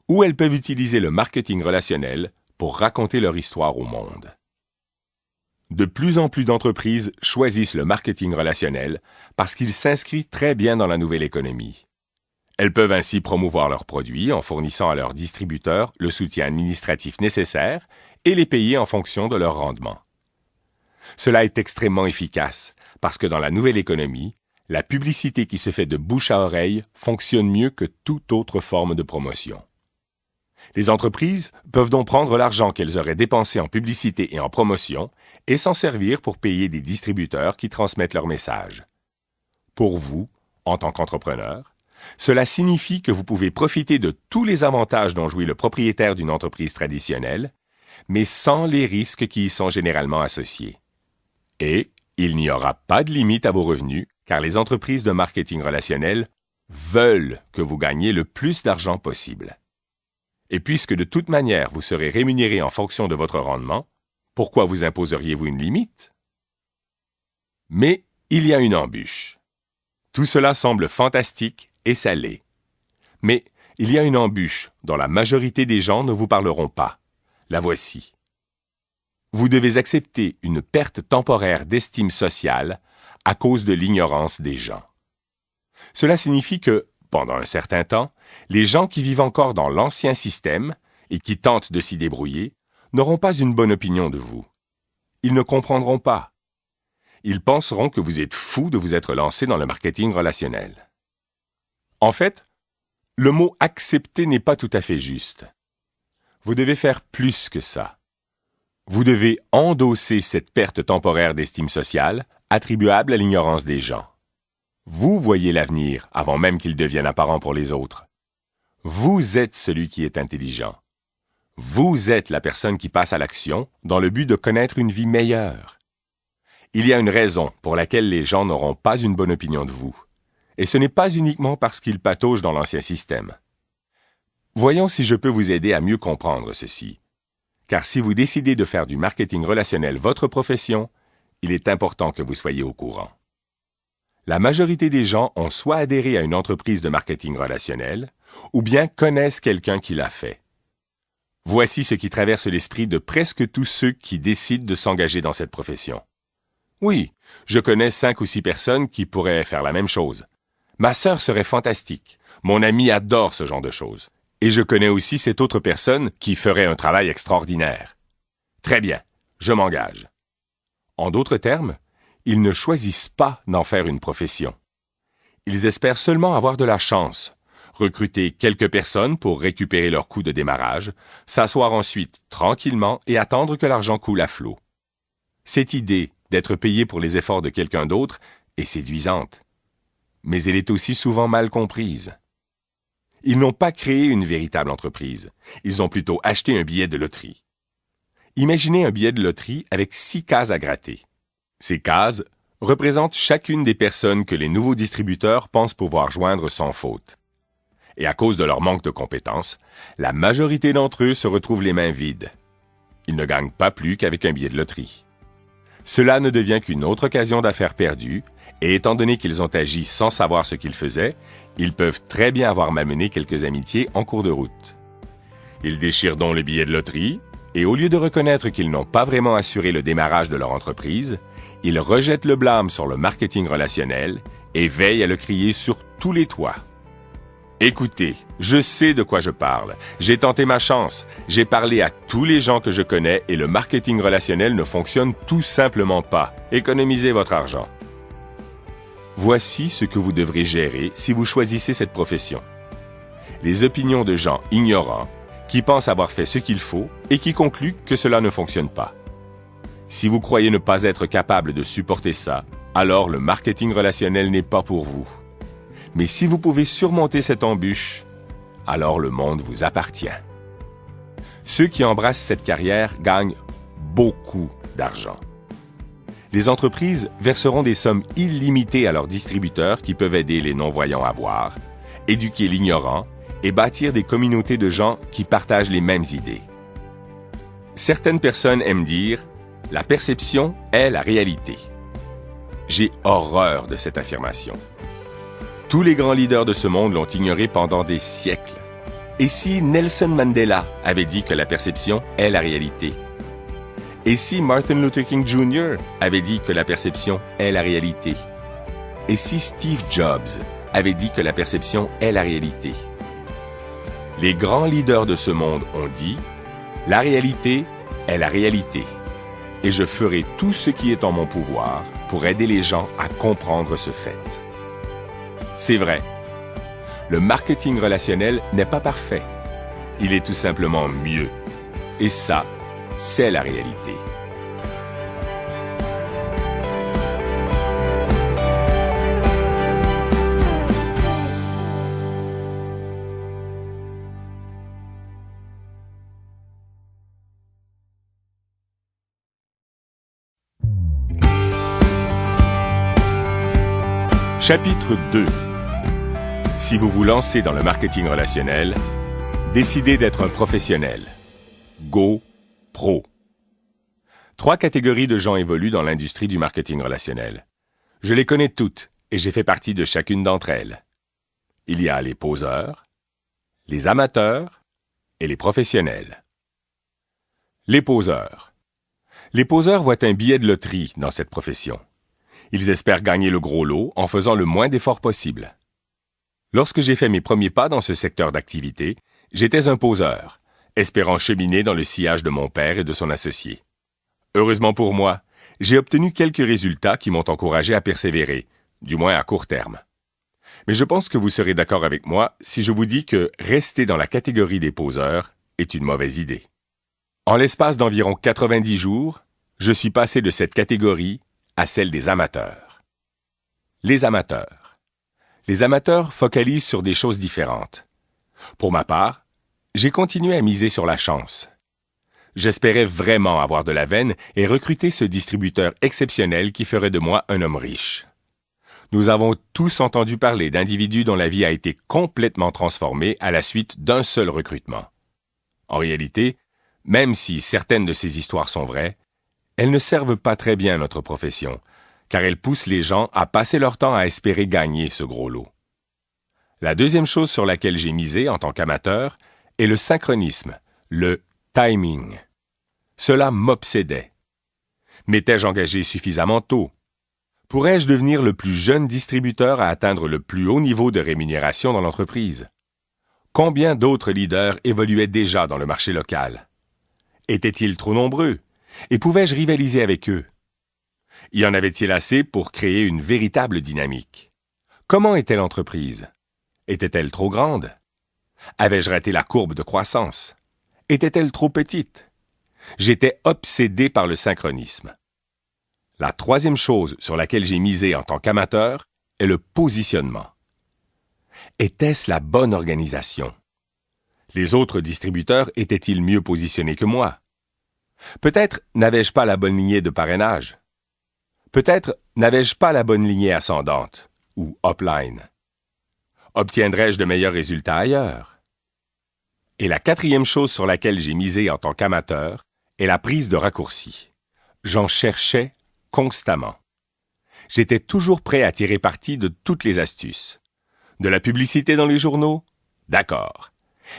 Ou elles peuvent utiliser le marketing relationnel pour raconter leur histoire au monde. De plus en plus d'entreprises choisissent le marketing relationnel parce qu'il s'inscrit très bien dans la nouvelle économie. Elles peuvent ainsi promouvoir leurs produits en fournissant à leurs distributeurs le soutien administratif nécessaire et les payer en fonction de leur rendement. Cela est extrêmement efficace parce que dans la nouvelle économie, la publicité qui se fait de bouche à oreille fonctionne mieux que toute autre forme de promotion. Les entreprises peuvent donc prendre l'argent qu'elles auraient dépensé en publicité et en promotion et s'en servir pour payer des distributeurs qui transmettent leur message. Pour vous, en tant qu'entrepreneur, cela signifie que vous pouvez profiter de tous les avantages dont jouit le propriétaire d'une entreprise traditionnelle, mais sans les risques qui y sont généralement associés. Et il n'y aura pas de limite à vos revenus, car les entreprises de marketing relationnel veulent que vous gagniez le plus d'argent possible. Et puisque de toute manière vous serez rémunéré en fonction de votre rendement, pourquoi vous imposeriez-vous une limite? Mais il y a une embûche. Tout cela semble fantastique et ça l'est. Mais il y a une embûche dont la majorité des gens ne vous parleront pas. La voici. Vous devez accepter une perte temporaire d'estime sociale à cause de l'ignorance des gens. Cela signifie que, pendant un certain temps, les gens qui vivent encore dans l'ancien système et qui tentent de s'y débrouiller n'auront pas une bonne opinion de vous. Ils ne comprendront pas. Ils penseront que vous êtes fou de vous être lancé dans le marketing relationnel. En fait, le mot « accepter » n'est pas tout à fait juste. Vous devez faire plus que ça. Vous devez endosser cette perte temporaire d'estime sociale attribuable à l'ignorance des gens. Vous voyez l'avenir avant même qu'il devienne apparent pour les autres. Vous êtes celui qui est intelligent. Vous êtes la personne qui passe à l'action dans le but de connaître une vie meilleure. Il y a une raison pour laquelle les gens n'auront pas une bonne opinion de vous. Et ce n'est pas uniquement parce qu'ils pataugent dans l'ancien système. Voyons si je peux vous aider à mieux comprendre ceci. Car si vous décidez de faire du marketing relationnel votre profession, il est important que vous soyez au courant. La majorité des gens ont soit adhéré à une entreprise de marketing relationnel, ou bien connaissent quelqu'un qui l'a fait. Voici ce qui traverse l'esprit de presque tous ceux qui décident de s'engager dans cette profession. Oui, je connais 5 ou 6 personnes qui pourraient faire la même chose. Ma sœur serait fantastique. Mon ami adore ce genre de choses. Et je connais aussi cette autre personne qui ferait un travail extraordinaire. Très bien, je m'engage. En d'autres termes, ils ne choisissent pas d'en faire une profession. Ils espèrent seulement avoir de la chance, recruter quelques personnes pour récupérer leur coût de démarrage, s'asseoir ensuite tranquillement et attendre que l'argent coule à flot. Cette idée d'être payé pour les efforts de quelqu'un d'autre est séduisante, mais elle est aussi souvent mal comprise. Ils n'ont pas créé une véritable entreprise, ils ont plutôt acheté un billet de loterie. Imaginez un billet de loterie avec 6 cases à gratter. Ces cases représentent chacune des personnes que les nouveaux distributeurs pensent pouvoir joindre sans faute. Et à cause de leur manque de compétences, la majorité d'entre eux se retrouvent les mains vides. Ils ne gagnent pas plus qu'avec un billet de loterie. Cela ne devient qu'une autre occasion d'affaires perdue, et étant donné qu'ils ont agi sans savoir ce qu'ils faisaient, ils peuvent très bien avoir malmené quelques amitiés en cours de route. Ils déchirent donc le billet de loterie, et au lieu de reconnaître qu'ils n'ont pas vraiment assuré le démarrage de leur entreprise, ils rejettent le blâme sur le marketing relationnel et veillent à le crier sur tous les toits. Écoutez, je sais de quoi je parle. J'ai tenté ma chance. J'ai parlé à tous les gens que je connais et le marketing relationnel ne fonctionne tout simplement pas. Économisez votre argent. Voici ce que vous devrez gérer si vous choisissez cette profession. Les opinions de gens ignorants qui pensent avoir fait ce qu'il faut et qui concluent que cela ne fonctionne pas. Si vous croyez ne pas être capable de supporter ça, alors le marketing relationnel n'est pas pour vous. Mais si vous pouvez surmonter cette embûche, alors le monde vous appartient. Ceux qui embrassent cette carrière gagnent beaucoup d'argent. Les entreprises verseront des sommes illimitées à leurs distributeurs qui peuvent aider les non-voyants à voir, éduquer l'ignorant et bâtir des communautés de gens qui partagent les mêmes idées. Certaines personnes aiment dire « la perception est la réalité ». J'ai horreur de cette affirmation. Tous les grands leaders de ce monde l'ont ignoré pendant des siècles. Et si Nelson Mandela avait dit que la perception est la réalité? Et si Martin Luther King Jr. avait dit que la perception est la réalité? Et si Steve Jobs avait dit que la perception est la réalité? Les grands leaders de ce monde ont dit « La réalité est la réalité. Et je ferai tout ce qui est en mon pouvoir pour aider les gens à comprendre ce fait. » C'est vrai. Le marketing relationnel n'est pas parfait. Il est tout simplement mieux. Et ça, c'est la réalité. Chapitre 2. Si vous vous lancez dans le marketing relationnel, décidez d'être un professionnel. Go Pro. 3 catégories de gens évoluent dans l'industrie du marketing relationnel. Je les connais toutes et j'ai fait partie de chacune d'entre elles. Il y a les poseurs, les amateurs et les professionnels. Les poseurs. Les poseurs voient un billet de loterie dans cette profession. Ils espèrent gagner le gros lot en faisant le moins d'efforts possible. Lorsque j'ai fait mes premiers pas dans ce secteur d'activité, j'étais un poseur, espérant cheminer dans le sillage de mon père et de son associé. Heureusement pour moi, j'ai obtenu quelques résultats qui m'ont encouragé à persévérer, du moins à court terme. Mais je pense que vous serez d'accord avec moi si je vous dis que rester dans la catégorie des poseurs est une mauvaise idée. En l'espace d'environ 90 jours, je suis passé de cette catégorie à celle des amateurs. Les amateurs. Les amateurs focalisent sur des choses différentes. Pour ma part, j'ai continué à miser sur la chance. J'espérais vraiment avoir de la veine et recruter ce distributeur exceptionnel qui ferait de moi un homme riche. Nous avons tous entendu parler d'individus dont la vie a été complètement transformée à la suite d'un seul recrutement. En réalité, même si certaines de ces histoires sont vraies, elles ne servent pas très bien notre profession, car elles poussent les gens à passer leur temps à espérer gagner ce gros lot. La deuxième chose sur laquelle j'ai misé en tant qu'amateur est le synchronisme, le timing. Cela m'obsédait. M'étais-je engagé suffisamment tôt? Pourrais-je devenir le plus jeune distributeur à atteindre le plus haut niveau de rémunération dans l'entreprise? Combien d'autres leaders évoluaient déjà dans le marché local? Étaient-ils trop nombreux? Et pouvais-je rivaliser avec eux? Y en avait-il assez pour créer une véritable dynamique? Comment était l'entreprise? Était-elle trop grande? Avais-je raté la courbe de croissance? Était-elle trop petite? J'étais obsédé par le synchronisme. La troisième chose sur laquelle j'ai misé en tant qu'amateur est le positionnement. Était-ce la bonne organisation? Les autres distributeurs étaient-ils mieux positionnés que moi? Peut-être n'avais-je pas la bonne lignée de parrainage. Peut-être n'avais-je pas la bonne lignée ascendante, ou upline. Obtiendrais-je de meilleurs résultats ailleurs? Et la quatrième chose sur laquelle j'ai misé en tant qu'amateur est la prise de raccourcis. J'en cherchais constamment. J'étais toujours prêt à tirer parti de toutes les astuces. De la publicité dans les journaux? D'accord.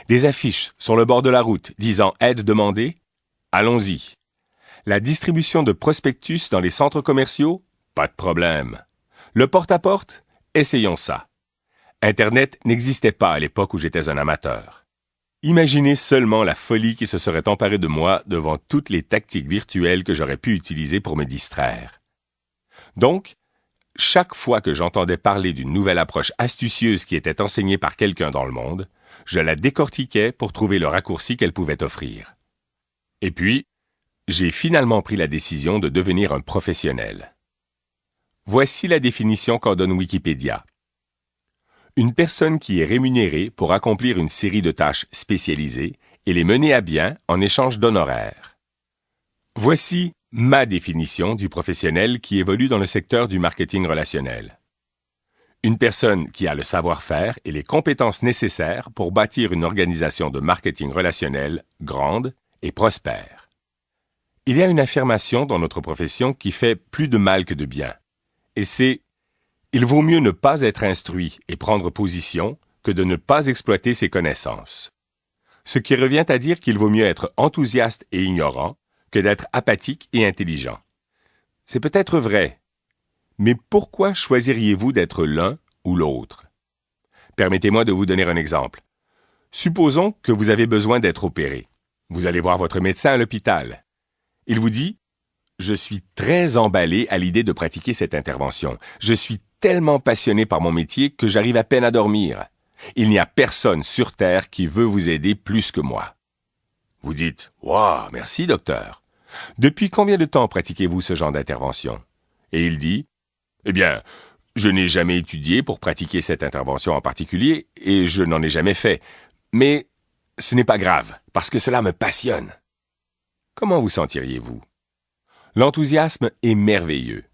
Des affiches sur le bord de la route disant « Aide demandée » Allons-y. La distribution de prospectus dans les centres commerciaux? Pas de problème. Le porte-à-porte? Essayons ça. Internet n'existait pas à l'époque où j'étais un amateur. Imaginez seulement la folie qui se serait emparée de moi devant toutes les tactiques virtuelles que j'aurais pu utiliser pour me distraire. Donc, chaque fois que j'entendais parler d'une nouvelle approche astucieuse qui était enseignée par quelqu'un dans le monde, je la décortiquais pour trouver le raccourci qu'elle pouvait offrir. Et puis, j'ai finalement pris la décision de devenir un professionnel. Voici la définition qu'en donne Wikipédia. Une personne qui est rémunérée pour accomplir une série de tâches spécialisées et les mener à bien en échange d'honoraires. Voici ma définition du professionnel qui évolue dans le secteur du marketing relationnel. Une personne qui a le savoir-faire et les compétences nécessaires pour bâtir une organisation de marketing relationnel grande et prospère. Il y a une affirmation dans notre profession qui fait plus de mal que de bien. Et c'est « Il vaut mieux ne pas être instruit et prendre position que de ne pas exploiter ses connaissances ». Ce qui revient à dire qu'il vaut mieux être enthousiaste et ignorant que d'être apathique et intelligent. C'est peut-être vrai, mais pourquoi choisiriez-vous d'être l'un ou l'autre? Permettez-moi de vous donner un exemple. Supposons que vous avez besoin d'être opéré. Vous allez voir votre médecin à l'hôpital. Il vous dit « Je suis très emballé à l'idée de pratiquer cette intervention. Je suis tellement passionné par mon métier que j'arrive à peine à dormir. Il n'y a personne sur Terre qui veut vous aider plus que moi. » Vous dites « Wow, merci docteur. Depuis combien de temps pratiquez-vous ce genre d'intervention? » Et il dit « Eh bien, je n'ai jamais étudié pour pratiquer cette intervention en particulier et je n'en ai jamais fait. Mais ce n'est pas grave, parce que cela me passionne. » Comment vous sentiriez-vous? L'enthousiasme est merveilleux,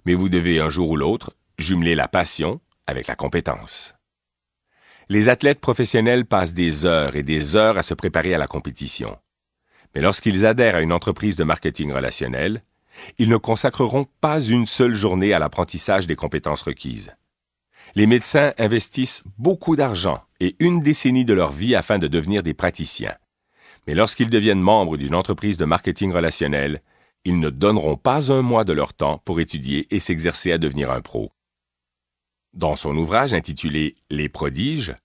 mais vous devez un jour ou l'autre jumeler la passion avec la compétence. Les athlètes professionnels passent des heures et des heures à se préparer à la compétition. Mais lorsqu'ils adhèrent à une entreprise de marketing relationnel, ils ne consacreront pas une seule journée à l'apprentissage des compétences requises. Les médecins investissent beaucoup d'argent et une décennie de leur vie afin de devenir des praticiens. Mais lorsqu'ils deviennent membres d'une entreprise de marketing relationnel, ils ne donneront pas un mois de leur temps pour étudier et s'exercer à devenir un pro. Dans son ouvrage intitulé « Les prodiges »,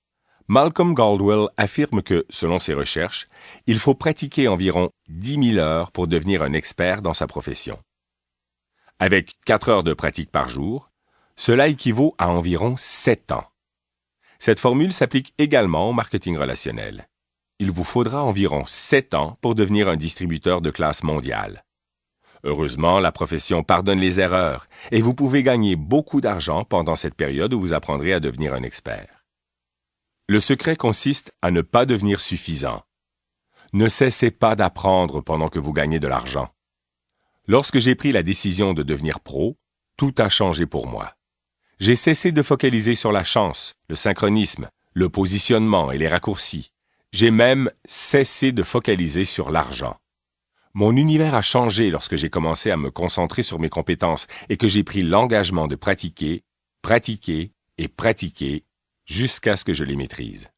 Malcolm Gladwell affirme que, selon ses recherches, il faut pratiquer environ 10 000 heures pour devenir un expert dans sa profession. Avec 4 heures de pratique par jour, cela équivaut à environ 7 ans. Cette formule s'applique également au marketing relationnel. Il vous faudra environ 7 ans pour devenir un distributeur de classe mondiale. Heureusement, la profession pardonne les erreurs et vous pouvez gagner beaucoup d'argent pendant cette période où vous apprendrez à devenir un expert. Le secret consiste à ne pas devenir suffisant. Ne cessez pas d'apprendre pendant que vous gagnez de l'argent. Lorsque j'ai pris la décision de devenir pro, tout a changé pour moi. J'ai cessé de focaliser sur la chance, le synchronisme, le positionnement et les raccourcis. J'ai même cessé de focaliser sur l'argent. Mon univers a changé lorsque j'ai commencé à me concentrer sur mes compétences et que j'ai pris l'engagement de pratiquer, pratiquer et pratiquer jusqu'à ce que je les maîtrise.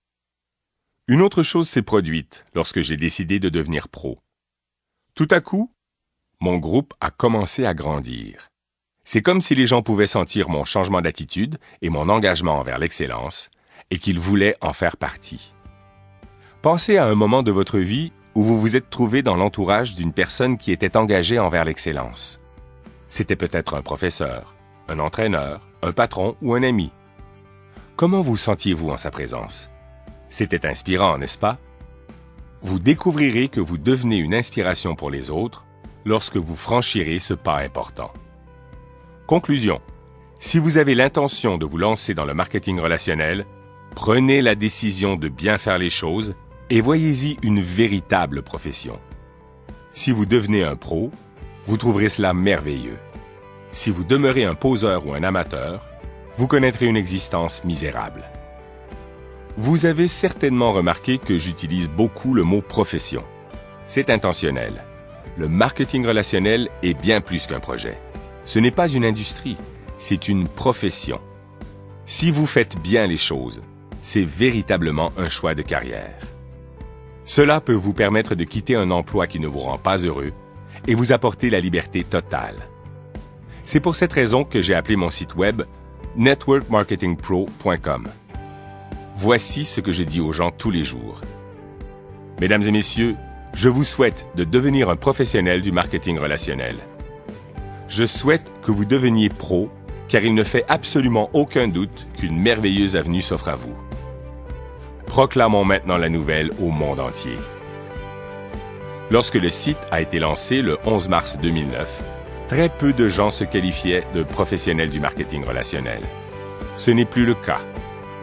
Une autre chose s'est produite lorsque j'ai décidé de devenir pro. Tout à coup, mon groupe a commencé à grandir. C'est comme si les gens pouvaient sentir mon changement d'attitude et mon engagement envers l'excellence et qu'ils voulaient en faire partie. Pensez à un moment de votre vie où vous vous êtes trouvé dans l'entourage d'une personne qui était engagée envers l'excellence. C'était peut-être un professeur, un entraîneur, un patron ou un ami. Comment vous sentiez-vous en sa présence? C'était inspirant, n'est-ce pas? Vous découvrirez que vous devenez une inspiration pour les autres lorsque vous franchirez ce pas important. Conclusion. Si vous avez l'intention de vous lancer dans le marketing relationnel, prenez la décision de bien faire les choses et voyez-y une véritable profession. Si vous devenez un pro, vous trouverez cela merveilleux. Si vous demeurez un poseur ou un amateur, vous connaîtrez une existence misérable. Vous avez certainement remarqué que j'utilise beaucoup le mot « profession ». C'est intentionnel. Le marketing relationnel est bien plus qu'un projet. Ce n'est pas une industrie, c'est une profession. Si vous faites bien les choses, c'est véritablement un choix de carrière. Cela peut vous permettre de quitter un emploi qui ne vous rend pas heureux et vous apporter la liberté totale. C'est pour cette raison que j'ai appelé mon site web networkmarketingpro.com. Voici ce que je dis aux gens tous les jours. Mesdames et messieurs, je vous souhaite de devenir un professionnel du marketing relationnel. Je souhaite que vous deveniez pro, car il ne fait absolument aucun doute qu'une merveilleuse avenue s'offre à vous. Proclamons maintenant la nouvelle au monde entier. Lorsque le site a été lancé le 11 mars 2009, très peu de gens se qualifiaient de professionnels du marketing relationnel. Ce n'est plus le cas.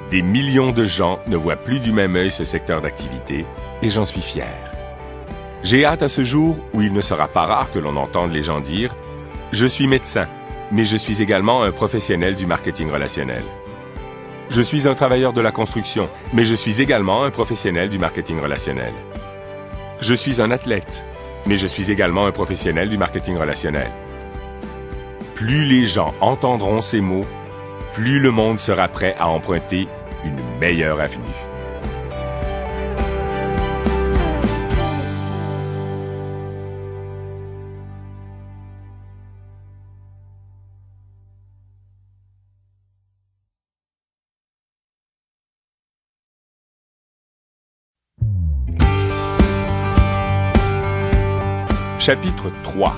Des millions de gens ne voient plus du même œil ce secteur d'activité et j'en suis fier. J'ai hâte à ce jour où il ne sera pas rare que l'on entende les gens dire « Je suis médecin, mais je suis également un professionnel du marketing relationnel. Je suis un travailleur de la construction, mais je suis également un professionnel du marketing relationnel. Je suis un athlète, mais je suis également un professionnel du marketing relationnel. » Plus les gens entendront ces mots, plus le monde sera prêt à emprunter une meilleure avenue. Chapitre 3.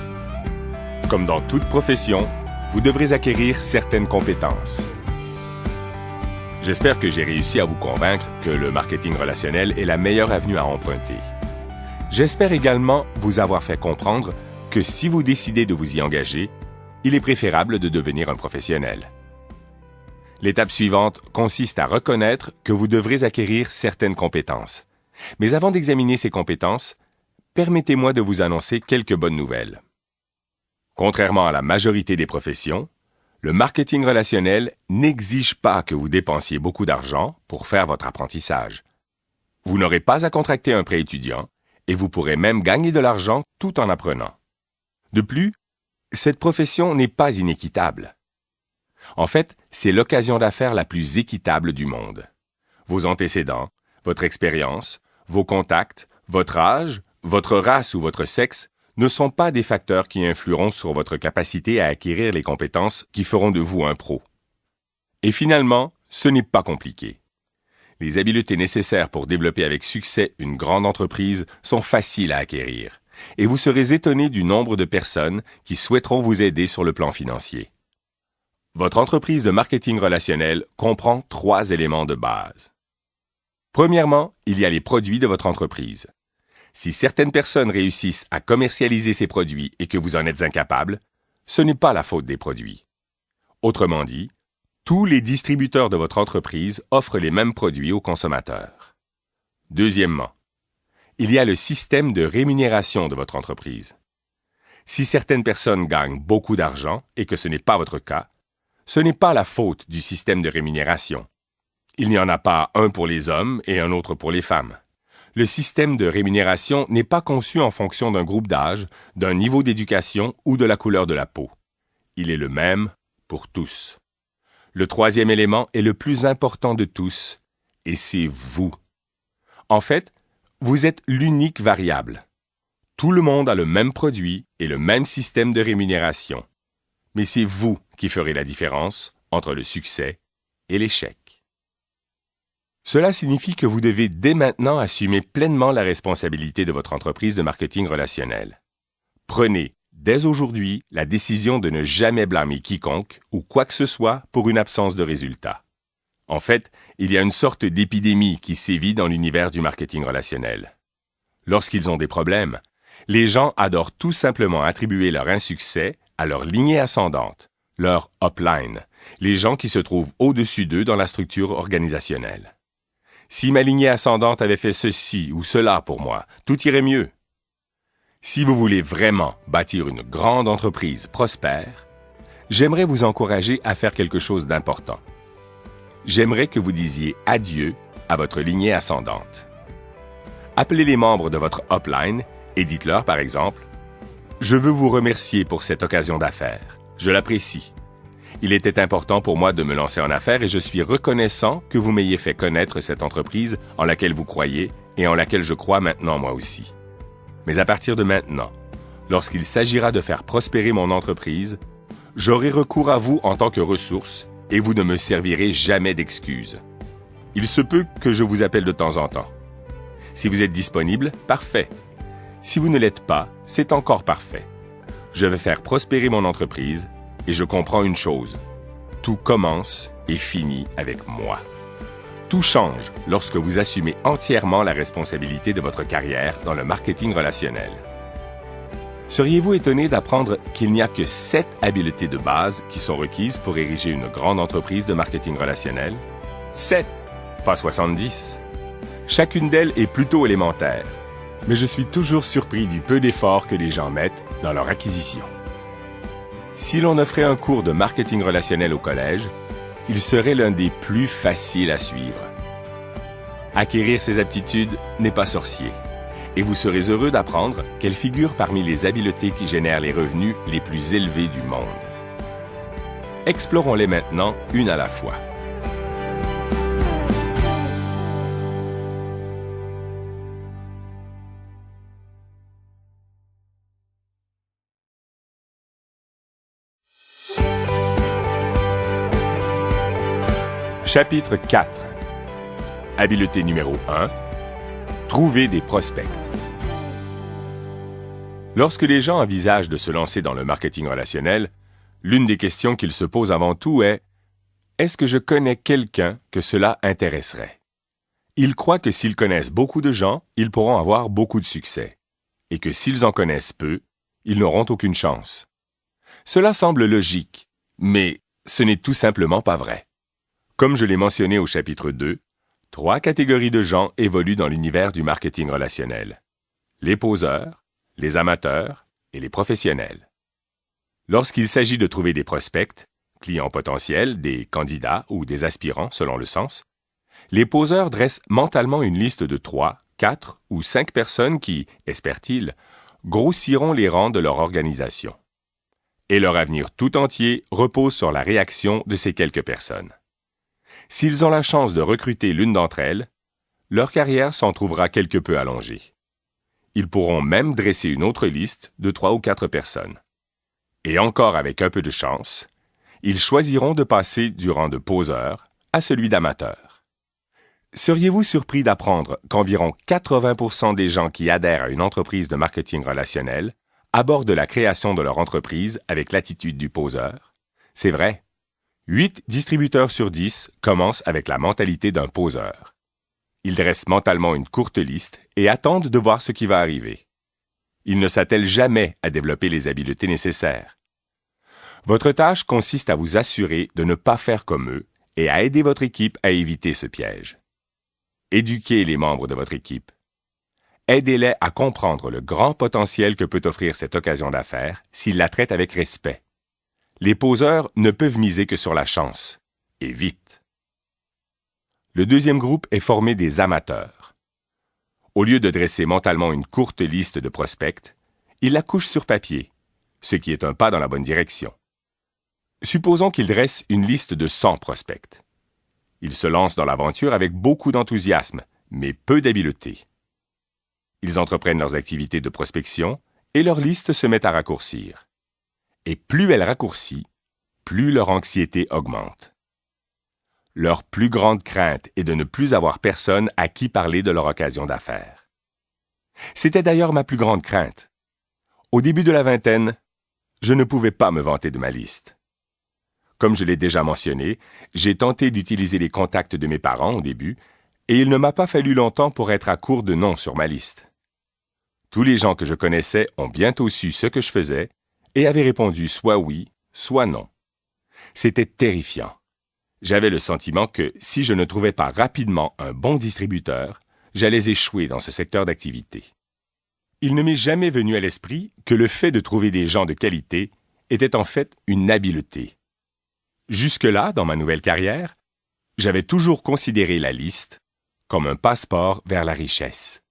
Comme dans toute profession, vous devrez acquérir certaines compétences. J'espère que j'ai réussi à vous convaincre que le marketing relationnel est la meilleure avenue à emprunter. J'espère également vous avoir fait comprendre que si vous décidez de vous y engager, il est préférable de devenir un professionnel. L'étape suivante consiste à reconnaître que vous devrez acquérir certaines compétences. Mais avant d'examiner ces compétences, permettez-moi de vous annoncer quelques bonnes nouvelles. Contrairement à la majorité des professions, le marketing relationnel n'exige pas que vous dépensiez beaucoup d'argent pour faire votre apprentissage. Vous n'aurez pas à contracter un prêt étudiant et vous pourrez même gagner de l'argent tout en apprenant. De plus, cette profession n'est pas inéquitable. En fait, c'est l'occasion d'affaires la plus équitable du monde. Vos antécédents, votre expérience, vos contacts, votre âge, votre race ou votre sexe ne sont pas des facteurs qui influeront sur votre capacité à acquérir les compétences qui feront de vous un pro. Et finalement, ce n'est pas compliqué. Les habiletés nécessaires pour développer avec succès une grande entreprise sont faciles à acquérir, et vous serez étonné du nombre de personnes qui souhaiteront vous aider sur le plan financier. Votre entreprise de marketing relationnel comprend 3 éléments de base. Premièrement, il y a les produits de votre entreprise. Si certaines personnes réussissent à commercialiser ces produits et que vous en êtes incapable, ce n'est pas la faute des produits. Autrement dit, tous les distributeurs de votre entreprise offrent les mêmes produits aux consommateurs. Deuxièmement, il y a le système de rémunération de votre entreprise. Si certaines personnes gagnent beaucoup d'argent et que ce n'est pas votre cas, ce n'est pas la faute du système de rémunération. Il n'y en a pas un pour les hommes et un autre pour les femmes. Le système de rémunération n'est pas conçu en fonction d'un groupe d'âge, d'un niveau d'éducation ou de la couleur de la peau. Il est le même pour tous. Le troisième élément est le plus important de tous, et c'est vous. En fait, vous êtes l'unique variable. Tout le monde a le même produit et le même système de rémunération. Mais c'est vous qui ferez la différence entre le succès et l'échec. Cela signifie que vous devez dès maintenant assumer pleinement la responsabilité de votre entreprise de marketing relationnel. Prenez, dès aujourd'hui, la décision de ne jamais blâmer quiconque ou quoi que ce soit pour une absence de résultat. En fait, il y a une sorte d'épidémie qui sévit dans l'univers du marketing relationnel. Lorsqu'ils ont des problèmes, les gens adorent tout simplement attribuer leur insuccès à leur lignée ascendante, leur upline, les gens qui se trouvent au-dessus d'eux dans la structure organisationnelle. Si ma lignée ascendante avait fait ceci ou cela pour moi, tout irait mieux. Si vous voulez vraiment bâtir une grande entreprise prospère, j'aimerais vous encourager à faire quelque chose d'important. J'aimerais que vous disiez adieu à votre lignée ascendante. Appelez les membres de votre upline et dites-leur, par exemple, « Je veux vous remercier pour cette occasion d'affaires. Je l'apprécie. Il était important pour moi de me lancer en affaires et je suis reconnaissant que vous m'ayez fait connaître cette entreprise en laquelle vous croyez et en laquelle je crois maintenant moi aussi. Mais à partir de maintenant, lorsqu'il s'agira de faire prospérer mon entreprise, j'aurai recours à vous en tant que ressource et vous ne me servirez jamais d'excuse. Il se peut que je vous appelle de temps en temps. Si vous êtes disponible, parfait. Si vous ne l'êtes pas, c'est encore parfait. Je vais faire prospérer mon entreprise et je comprends une chose. Tout commence et finit avec moi. Tout change lorsque vous assumez entièrement la responsabilité de votre carrière dans le marketing relationnel. Seriez-vous étonné d'apprendre qu'il n'y a que 7 habiletés de base qui sont requises pour ériger une grande entreprise de marketing relationnel? 7, pas 70. Chacune d'elles est plutôt élémentaire. mais je suis toujours surpris du peu d'efforts que les gens mettent dans leur acquisition. Si l'on offrait un cours de marketing relationnel au collège, il serait l'un des plus faciles à suivre. Acquérir ces aptitudes n'est pas sorcier, et vous serez heureux d'apprendre qu'elles figurent parmi les habiletés qui génèrent les revenus les plus élevés du monde. Explorons-les maintenant une à la fois. Chapitre 4. Habileté numéro 1. Trouver des prospects. Lorsque les gens envisagent de se lancer dans le marketing relationnel, l'une des questions qu'ils se posent avant tout est « Est-ce que je connais quelqu'un que cela intéresserait ?» Ils croient que s'ils connaissent beaucoup de gens, ils pourront avoir beaucoup de succès, et que s'ils en connaissent peu, ils n'auront aucune chance. Cela semble logique, mais ce n'est tout simplement pas vrai. Comme je l'ai mentionné au chapitre 2, 3 catégories de gens évoluent dans l'univers du marketing relationnel. Les poseurs, les amateurs et les professionnels. Lorsqu'il s'agit de trouver des prospects, clients potentiels, des candidats ou des aspirants selon le sens, les poseurs dressent mentalement une liste de 3, 4 ou 5 personnes qui, espèrent-ils, grossiront les rangs de leur organisation. Et leur avenir tout entier repose sur la réaction de ces quelques personnes. S'ils ont la chance de recruter l'une d'entre elles, leur carrière s'en trouvera quelque peu allongée. Ils pourront même dresser une autre liste de 3 ou 4 personnes. Et encore avec un peu de chance, ils choisiront de passer du rang de poseur à celui d'amateur. Seriez-vous surpris d'apprendre qu'environ 80% des gens qui adhèrent à une entreprise de marketing relationnel abordent la création de leur entreprise avec l'attitude du poseur? C'est vrai. 8 distributeurs sur 10 commencent avec la mentalité d'un poseur. Ils dressent mentalement une courte liste et attendent de voir ce qui va arriver. Ils ne s'attellent jamais à développer les habiletés nécessaires. Votre tâche consiste à vous assurer de ne pas faire comme eux et à aider votre équipe à éviter ce piège. Éduquez les membres de votre équipe. Aidez-les à comprendre le grand potentiel que peut offrir cette occasion d'affaires s'ils la traitent avec respect. Les poseurs ne peuvent miser que sur la chance, et vite. Le deuxième groupe est formé des amateurs. Au lieu de dresser mentalement une courte liste de prospects, ils la couchent sur papier, ce qui est un pas dans la bonne direction. Supposons qu'ils dressent une liste de 100 prospects. Ils se lancent dans l'aventure avec beaucoup d'enthousiasme, mais peu d'habileté. Ils entreprennent leurs activités de prospection et leur liste se met à raccourcir. Et plus elle raccourcit, plus leur anxiété augmente. Leur plus grande crainte est de ne plus avoir personne à qui parler de leur occasion d'affaires. C'était d'ailleurs ma plus grande crainte. Au début de la vingtaine, je ne pouvais pas me vanter de ma liste. Comme je l'ai déjà mentionné, j'ai tenté d'utiliser les contacts de mes parents au début, et il ne m'a pas fallu longtemps pour être à court de noms sur ma liste. Tous les gens que je connaissais ont bientôt su ce que je faisais et avaient répondu soit oui, soit non. C'était terrifiant. J'avais le sentiment que si je ne trouvais pas rapidement un bon distributeur, j'allais échouer dans ce secteur d'activité. Il ne m'est jamais venu à l'esprit que le fait de trouver des gens de qualité était en fait une habileté. Jusque-là, dans ma nouvelle carrière, j'avais toujours considéré la liste comme un passeport vers la richesse.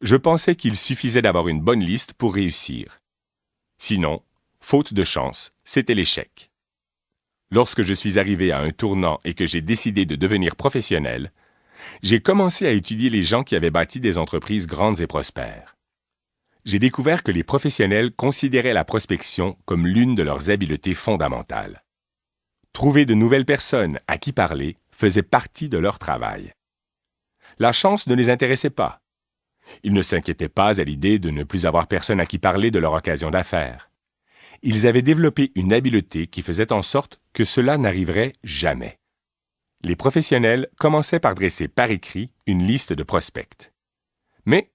Je pensais qu'il suffisait d'avoir une bonne liste pour réussir. Sinon, faute de chance, c'était l'échec. Lorsque je suis arrivé à un tournant et que j'ai décidé de devenir professionnel, j'ai commencé à étudier les gens qui avaient bâti des entreprises grandes et prospères. J'ai découvert que les professionnels considéraient la prospection comme l'une de leurs habiletés fondamentales. Trouver de nouvelles personnes à qui parler faisait partie de leur travail. La chance ne les intéressait pas. Ils ne s'inquiétaient pas à l'idée de ne plus avoir personne à qui parler de leur occasion d'affaires. Ils avaient développé une habileté qui faisait en sorte que cela n'arriverait jamais. Les professionnels commençaient par dresser par écrit une liste de prospects. Mais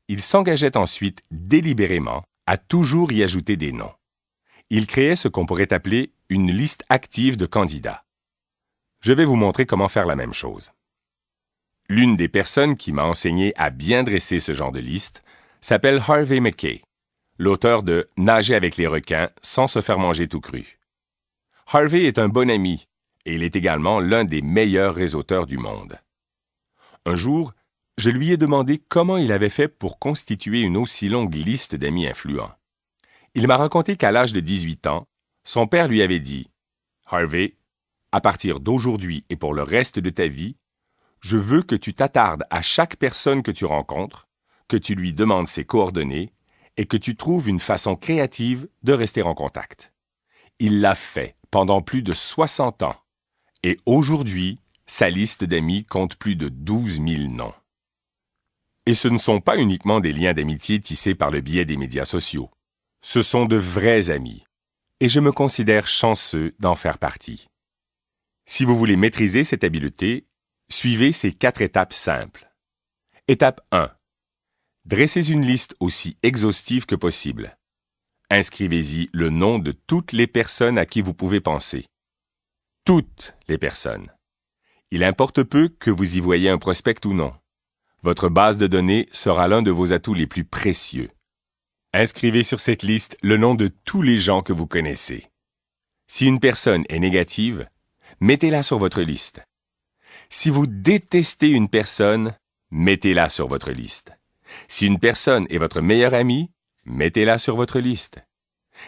ils s'engageaient ensuite délibérément à toujours y ajouter des noms. Ils créaient ce qu'on pourrait appeler une liste active de candidats. Je vais vous montrer comment faire la même chose. L'une des personnes qui m'a enseigné à bien dresser ce genre de liste s'appelle Harvey Mackay, l'auteur de Nager avec les requins sans se faire manger tout cru. Harvey est un bon ami et il est également l'un des meilleurs réseauteurs du monde. Un jour, je lui ai demandé comment il avait fait pour constituer une aussi longue liste d'amis influents. Il m'a raconté qu'à l'âge de 18 ans, son père lui avait dit « Harvey, à partir d'aujourd'hui et pour le reste de ta vie, je veux que tu t'attardes à chaque personne que tu rencontres, que tu lui demandes ses coordonnées et que tu trouves une façon créative de rester en contact. » Il l'a fait pendant plus de 60 ans et aujourd'hui, sa liste d'amis compte plus de 12 000 noms. Et ce ne sont pas uniquement des liens d'amitié tissés par le biais des médias sociaux. Ce sont de vrais amis et je me considère chanceux d'en faire partie. Si vous voulez maîtriser cette habileté, suivez ces 4 étapes simples. Étape 1. Dressez une liste aussi exhaustive que possible. Inscrivez-y le nom de toutes les personnes à qui vous pouvez penser. Toutes les personnes. Il importe peu que vous y voyez un prospect ou non. Votre base de données sera l'un de vos atouts les plus précieux. Inscrivez sur cette liste le nom de tous les gens que vous connaissez. Si une personne est négative, mettez-la sur votre liste. Si vous détestez une personne, mettez-la sur votre liste. Si une personne est votre meilleur ami, mettez-la sur votre liste.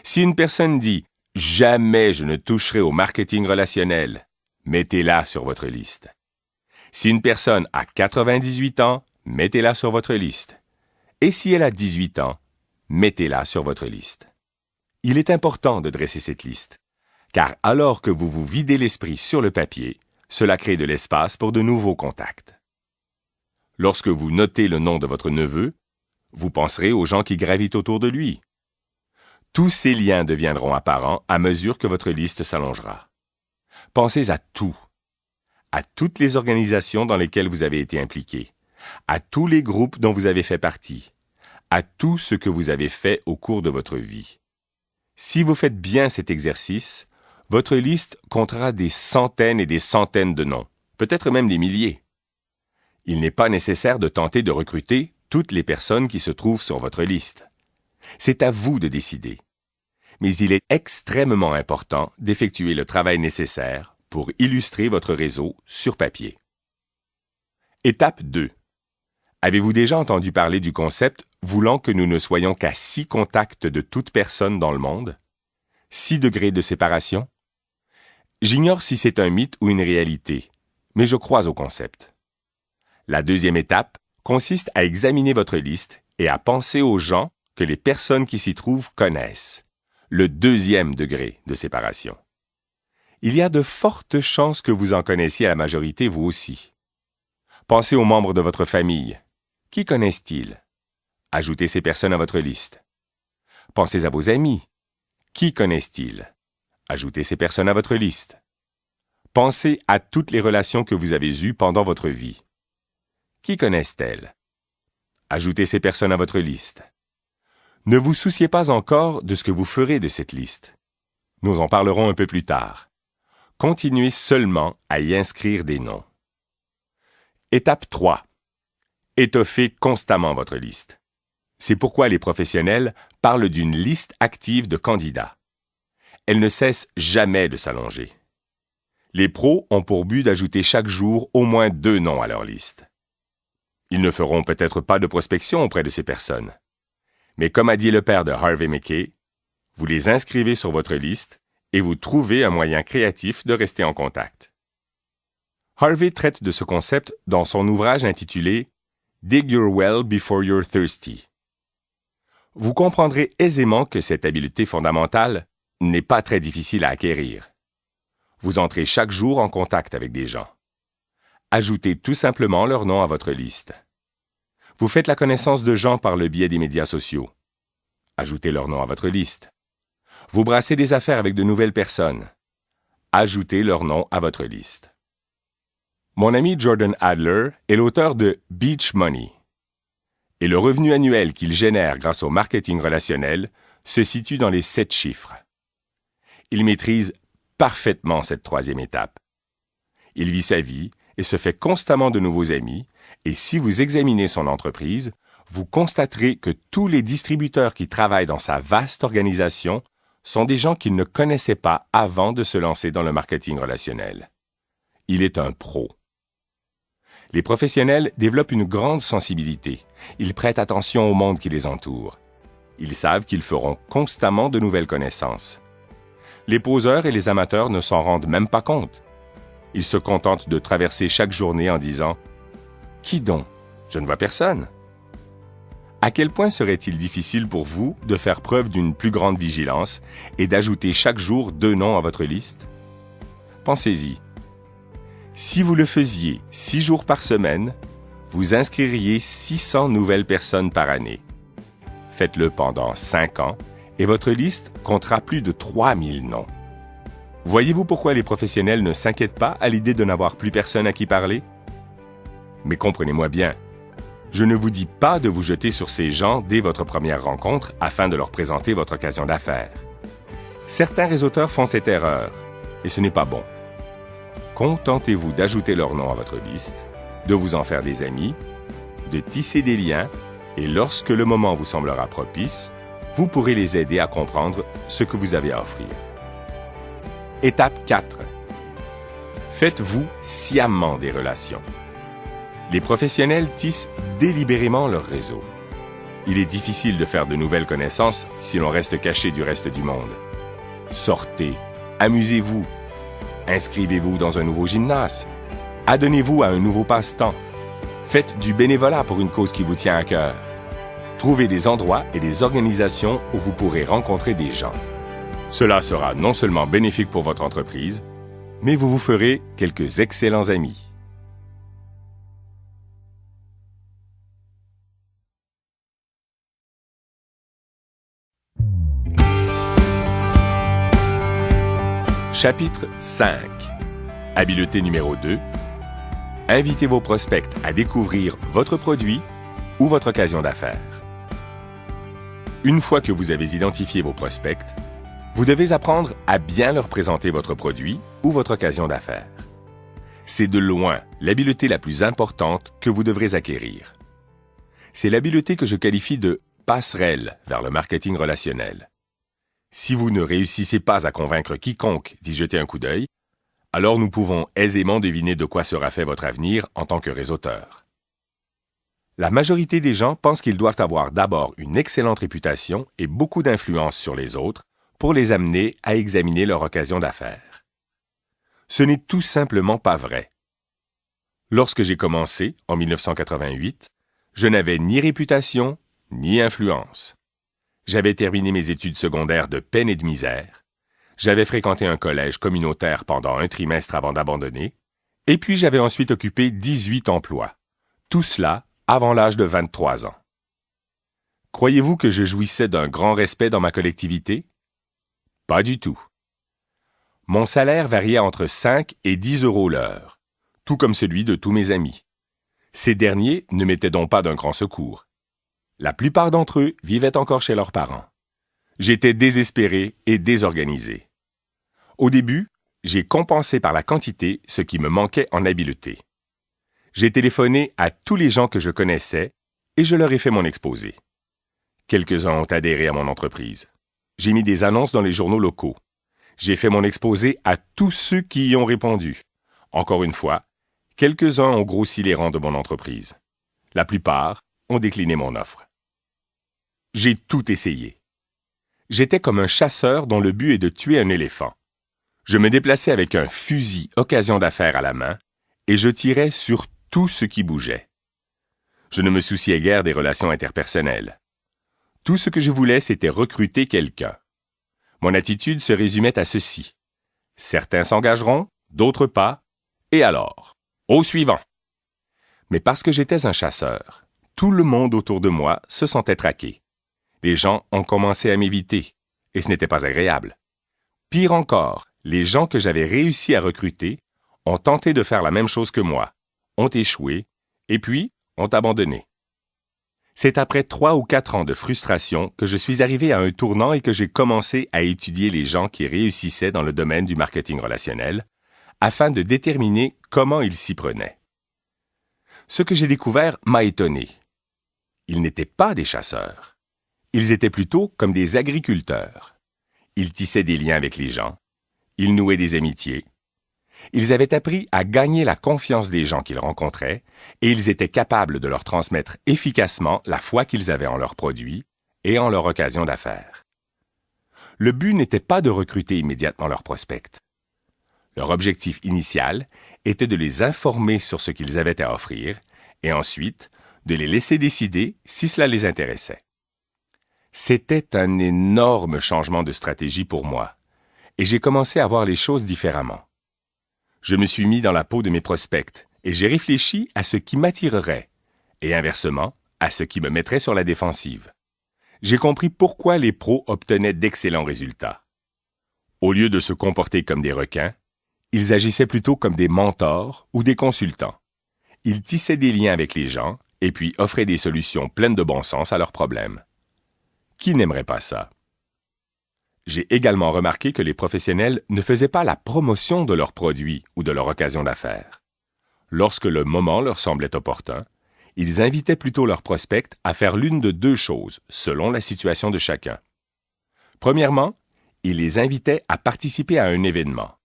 Si une personne dit « Jamais je ne toucherai au marketing relationnel », mettez-la sur votre liste. Si une personne a 98 ans, mettez-la sur votre liste. Et si elle a 18 ans, mettez-la sur votre liste. Il est important de dresser cette liste, car alors que vous vous videz l'esprit sur le papier, cela crée de l'espace pour de nouveaux contacts. Lorsque vous notez le nom de votre neveu, vous penserez aux gens qui gravitent autour de lui. Tous ces liens deviendront apparents à mesure que votre liste s'allongera. Pensez à tout, à toutes les organisations dans lesquelles vous avez été impliqué, à tous les groupes dont vous avez fait partie, à tout ce que vous avez fait au cours de votre vie. Si vous faites bien cet exercice, votre liste comptera des centaines et des centaines de noms, peut-être même des milliers. Il n'est pas nécessaire de tenter de recruter toutes les personnes qui se trouvent sur votre liste. C'est à vous de décider. Mais il est extrêmement important d'effectuer le travail nécessaire pour illustrer votre réseau sur papier. Étape 2. Avez-vous déjà entendu parler du concept voulant que nous ne soyons qu'à 6 contacts de toute personne dans le monde? 6 degrés de séparation? J'ignore si c'est un mythe ou une réalité, mais je crois au concept. La deuxième étape consiste à examiner votre liste et à penser aux gens que les personnes qui s'y trouvent connaissent. Le deuxième degré de séparation. Il y a de fortes chances que vous en connaissiez la majorité vous aussi. Pensez aux membres de votre famille. Qui connaissent-ils? Ajoutez ces personnes à votre liste. Pensez à vos amis. Qui connaissent-ils? Ajoutez ces personnes à votre liste. Pensez à toutes les relations que vous avez eues pendant votre vie. Qui connaissent-elles? Ajoutez ces personnes à votre liste. Ne vous souciez pas encore de ce que vous ferez de cette liste. Nous en parlerons un peu plus tard. Continuez seulement à y inscrire des noms. Étape 3. Étoffez constamment votre liste. C'est pourquoi les professionnels parlent d'une liste active de candidats. Elle ne cesse jamais de s'allonger. Les pros ont pour but d'ajouter chaque jour au moins 2 noms à leur liste. Ils ne feront peut-être pas de prospection auprès de ces personnes. Mais comme a dit le père de Harvey Mackay, vous les inscrivez sur votre liste et vous trouvez un moyen créatif de rester en contact. Harvey traite de ce concept dans son ouvrage intitulé « Dig your well before you're thirsty ». Vous comprendrez aisément que cette habileté fondamentale n'est pas très difficile à acquérir. Vous entrez chaque jour en contact avec des gens. Ajoutez tout simplement leur nom à votre liste. Vous faites la connaissance de gens par le biais des médias sociaux. Ajoutez leur nom à votre liste. Vous brassez des affaires avec de nouvelles personnes. Ajoutez leur nom à votre liste. Mon ami Jordan Adler est l'auteur de Beach Money. Et le revenu annuel qu'il génère grâce au marketing relationnel se situe dans les 7 chiffres. Il maîtrise parfaitement cette 3e étape. Il vit sa vie et se fait constamment de nouveaux amis, et si vous examinez son entreprise, vous constaterez que tous les distributeurs qui travaillent dans sa vaste organisation sont des gens qu'il ne connaissait pas avant de se lancer dans le marketing relationnel. Il est un pro. Les professionnels développent une grande sensibilité. Ils prêtent attention au monde qui les entoure. Ils savent qu'ils feront constamment de nouvelles connaissances. Les poseurs et les amateurs ne s'en rendent même pas compte. Ils se contentent de traverser chaque journée en disant « Qui donc? Je ne vois personne. » À quel point serait-il difficile pour vous de faire preuve d'une plus grande vigilance et d'ajouter chaque jour 2 noms à votre liste? Pensez-y. Si vous le faisiez 6 jours par semaine, vous inscririez 600 nouvelles personnes par année. Faites-le pendant 5 ans et votre liste comptera plus de 3000 noms. Voyez-vous pourquoi les professionnels ne s'inquiètent pas à l'idée de n'avoir plus personne à qui parler? Mais comprenez-moi bien, je ne vous dis pas de vous jeter sur ces gens dès votre première rencontre afin de leur présenter votre occasion d'affaires. Certains réseauteurs font cette erreur, et ce n'est pas bon. Contentez-vous d'ajouter leur nom à votre liste, de vous en faire des amis, de tisser des liens, et lorsque le moment vous semblera propice, vous pourrez les aider à comprendre ce que vous avez à offrir. Étape 4. Faites-vous sciemment des relations. Les professionnels tissent délibérément leur réseau. Il est difficile de faire de nouvelles connaissances si l'on reste caché du reste du monde. Sortez, amusez-vous, inscrivez-vous dans un nouveau gymnase, adonnez-vous à un nouveau passe-temps, faites du bénévolat pour une cause qui vous tient à cœur. Trouvez des endroits et des organisations où vous pourrez rencontrer des gens. Cela sera non seulement bénéfique pour votre entreprise, mais vous vous ferez quelques excellents amis. Chapitre 5. Habileté numéro 2. Invitez vos prospects à découvrir votre produit ou votre occasion d'affaires. Une fois que vous avez identifié vos prospects, vous devez apprendre à bien leur présenter votre produit ou votre occasion d'affaires. C'est de loin l'habileté la plus importante que vous devrez acquérir. C'est l'habileté que je qualifie de passerelle vers le marketing relationnel. Si vous ne réussissez pas à convaincre quiconque d'y jeter un coup d'œil, alors nous pouvons aisément deviner de quoi sera fait votre avenir en tant que réseauteur. La majorité des gens pensent qu'ils doivent avoir d'abord une excellente réputation et beaucoup d'influence sur les autres pour les amener à examiner leur occasion d'affaires. Ce n'est tout simplement pas vrai. Lorsque j'ai commencé, en 1988, je n'avais ni réputation ni influence. J'avais terminé mes études secondaires de peine et de misère. J'avais fréquenté un collège communautaire pendant un trimestre avant d'abandonner. Et puis j'avais ensuite occupé 18 emplois. Tout cela avant l'âge de 23 ans. Croyez-vous que je jouissais d'un grand respect dans ma collectivité? Pas du tout. Mon salaire variait entre 5 et 10 euros l'heure, tout comme celui de tous mes amis. Ces derniers ne m'étaient donc pas d'un grand secours. La plupart d'entre eux vivaient encore chez leurs parents. J'étais désespéré et désorganisé. Au début, j'ai compensé par la quantité ce qui me manquait en habileté. J'ai téléphoné à tous les gens que je connaissais et je leur ai fait mon exposé. Quelques-uns ont adhéré à mon entreprise. J'ai mis des annonces dans les journaux locaux. J'ai fait mon exposé à tous ceux qui y ont répondu. Encore une fois, quelques-uns ont grossi les rangs de mon entreprise. La plupart ont décliné mon offre. J'ai tout essayé. J'étais comme un chasseur dont le but est de tuer un éléphant. Je me déplaçais avec un fusil occasion d'affaires à la main et je tirais sur tout ce qui bougeait. Je ne me souciais guère des relations interpersonnelles. Tout ce que je voulais, c'était recruter quelqu'un. Mon attitude se résumait à ceci. Certains s'engageront, d'autres pas, et alors, au suivant. Mais parce que j'étais un chasseur, tout le monde autour de moi se sentait traqué. Les gens ont commencé à m'éviter, et ce n'était pas agréable. Pire encore, les gens que j'avais réussi à recruter ont tenté de faire la même chose que moi, ont échoué, et puis ont abandonné. C'est après 3 ou 4 ans de frustration que je suis arrivé à un tournant et que j'ai commencé à étudier les gens qui réussissaient dans le domaine du marketing relationnel, afin de déterminer comment ils s'y prenaient. Ce que j'ai découvert m'a étonné. Ils n'étaient pas des chasseurs. Ils étaient plutôt comme des agriculteurs. Ils tissaient des liens avec les gens. Ils nouaient des amitiés. Ils avaient appris à gagner la confiance des gens qu'ils rencontraient et ils étaient capables de leur transmettre efficacement la foi qu'ils avaient en leurs produits et en leur occasion d'affaires. Le but n'était pas de recruter immédiatement leurs prospects. Leur objectif initial était de les informer sur ce qu'ils avaient à offrir et ensuite de les laisser décider si cela les intéressait. C'était un énorme changement de stratégie pour moi et j'ai commencé à voir les choses différemment. Je me suis mis dans la peau de mes prospects et j'ai réfléchi à ce qui m'attirerait et inversement à ce qui me mettrait sur la défensive. J'ai compris pourquoi les pros obtenaient d'excellents résultats. Au lieu de se comporter comme des requins, ils agissaient plutôt comme des mentors ou des consultants. Ils tissaient des liens avec les gens et puis offraient des solutions pleines de bon sens à leurs problèmes. Qui n'aimerait pas ça? J'ai également remarqué que les professionnels ne faisaient pas la promotion de leurs produits ou de leur occasion d'affaires. Lorsque le moment leur semblait opportun, ils invitaient plutôt leurs prospects à faire l'une de deux choses, selon la situation de chacun. Premièrement, ils les invitaient à participer à un événement.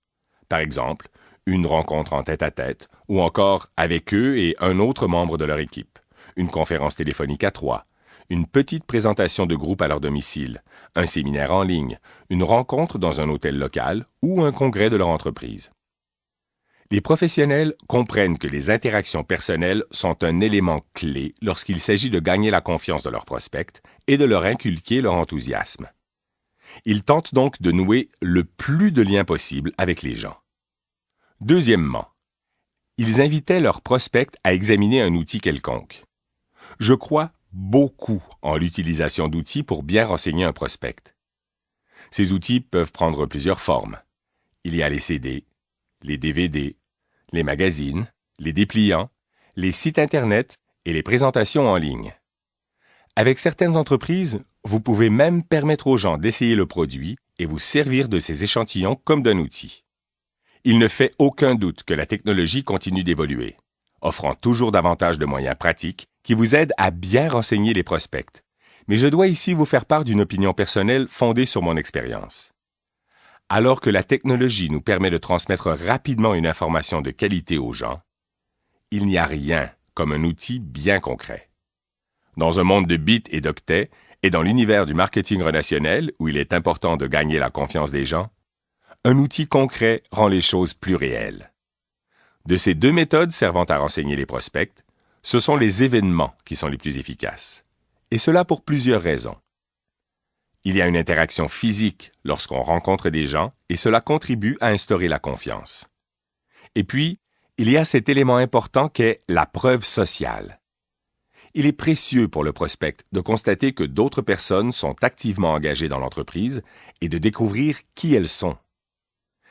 Par exemple, une rencontre en tête-à-tête, ou encore avec eux et un autre membre de leur équipe, une conférence téléphonique à 3, une petite présentation de groupe à leur domicile, un séminaire en ligne, une rencontre dans un hôtel local ou un congrès de leur entreprise. Les professionnels comprennent que les interactions personnelles sont un élément clé lorsqu'il s'agit de gagner la confiance de leurs prospects et de leur inculquer leur enthousiasme. Ils tentent donc de nouer le plus de liens possible avec les gens. Deuxièmement, ils invitaient leurs prospects à examiner un outil quelconque. Je crois beaucoup en l'utilisation d'outils pour bien renseigner un prospect. Ces outils peuvent prendre plusieurs formes. Il y a les CD, les DVD, les magazines, les dépliants, les sites Internet et les présentations en ligne. Avec certaines entreprises, vous pouvez même permettre aux gens d'essayer le produit et vous servir de ces échantillons comme d'un outil. Il ne fait aucun doute que la technologie continue d'évoluer, offrant toujours davantage de moyens pratiques qui vous aident à bien renseigner les prospects. Mais je dois ici vous faire part d'une opinion personnelle fondée sur mon expérience. Alors que la technologie nous permet de transmettre rapidement une information de qualité aux gens, il n'y a rien comme un outil bien concret. Dans un monde de bits et d'octets, et dans l'univers du marketing relationnel, où il est important de gagner la confiance des gens, un outil concret rend les choses plus réelles. De ces deux méthodes servant à renseigner les prospects, ce sont les événements qui sont les plus efficaces. Et cela pour plusieurs raisons. Il y a une interaction physique lorsqu'on rencontre des gens et cela contribue à instaurer la confiance. Et puis, il y a cet élément important qu'est la preuve sociale. Il est précieux pour le prospect de constater que d'autres personnes sont activement engagées dans l'entreprise et de découvrir qui elles sont.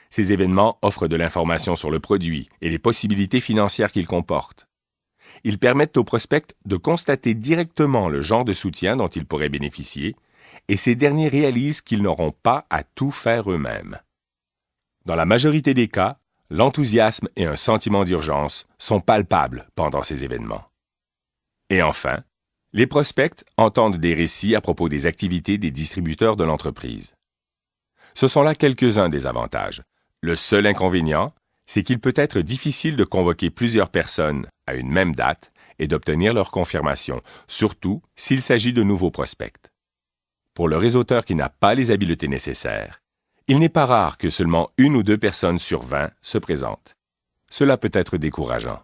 Ces événements offrent de l'information sur le produit et les possibilités financières qu'il comporte. Ils permettent aux prospects de constater directement le genre de soutien dont ils pourraient bénéficier et ces derniers réalisent qu'ils n'auront pas à tout faire eux-mêmes. Dans la majorité des cas, l'enthousiasme et un sentiment d'urgence sont palpables pendant ces événements. Et enfin, les prospects entendent des récits à propos des activités des distributeurs de l'entreprise. Ce sont là quelques-uns des avantages. Le seul inconvénient, c'est qu'il peut être difficile de convoquer plusieurs personnes à une même date et d'obtenir leur confirmation, surtout s'il s'agit de nouveaux prospects. Pour le réseauteur qui n'a pas les habiletés nécessaires, il n'est pas rare que seulement 1 ou 2 personnes sur 20 se présentent. Cela peut être décourageant.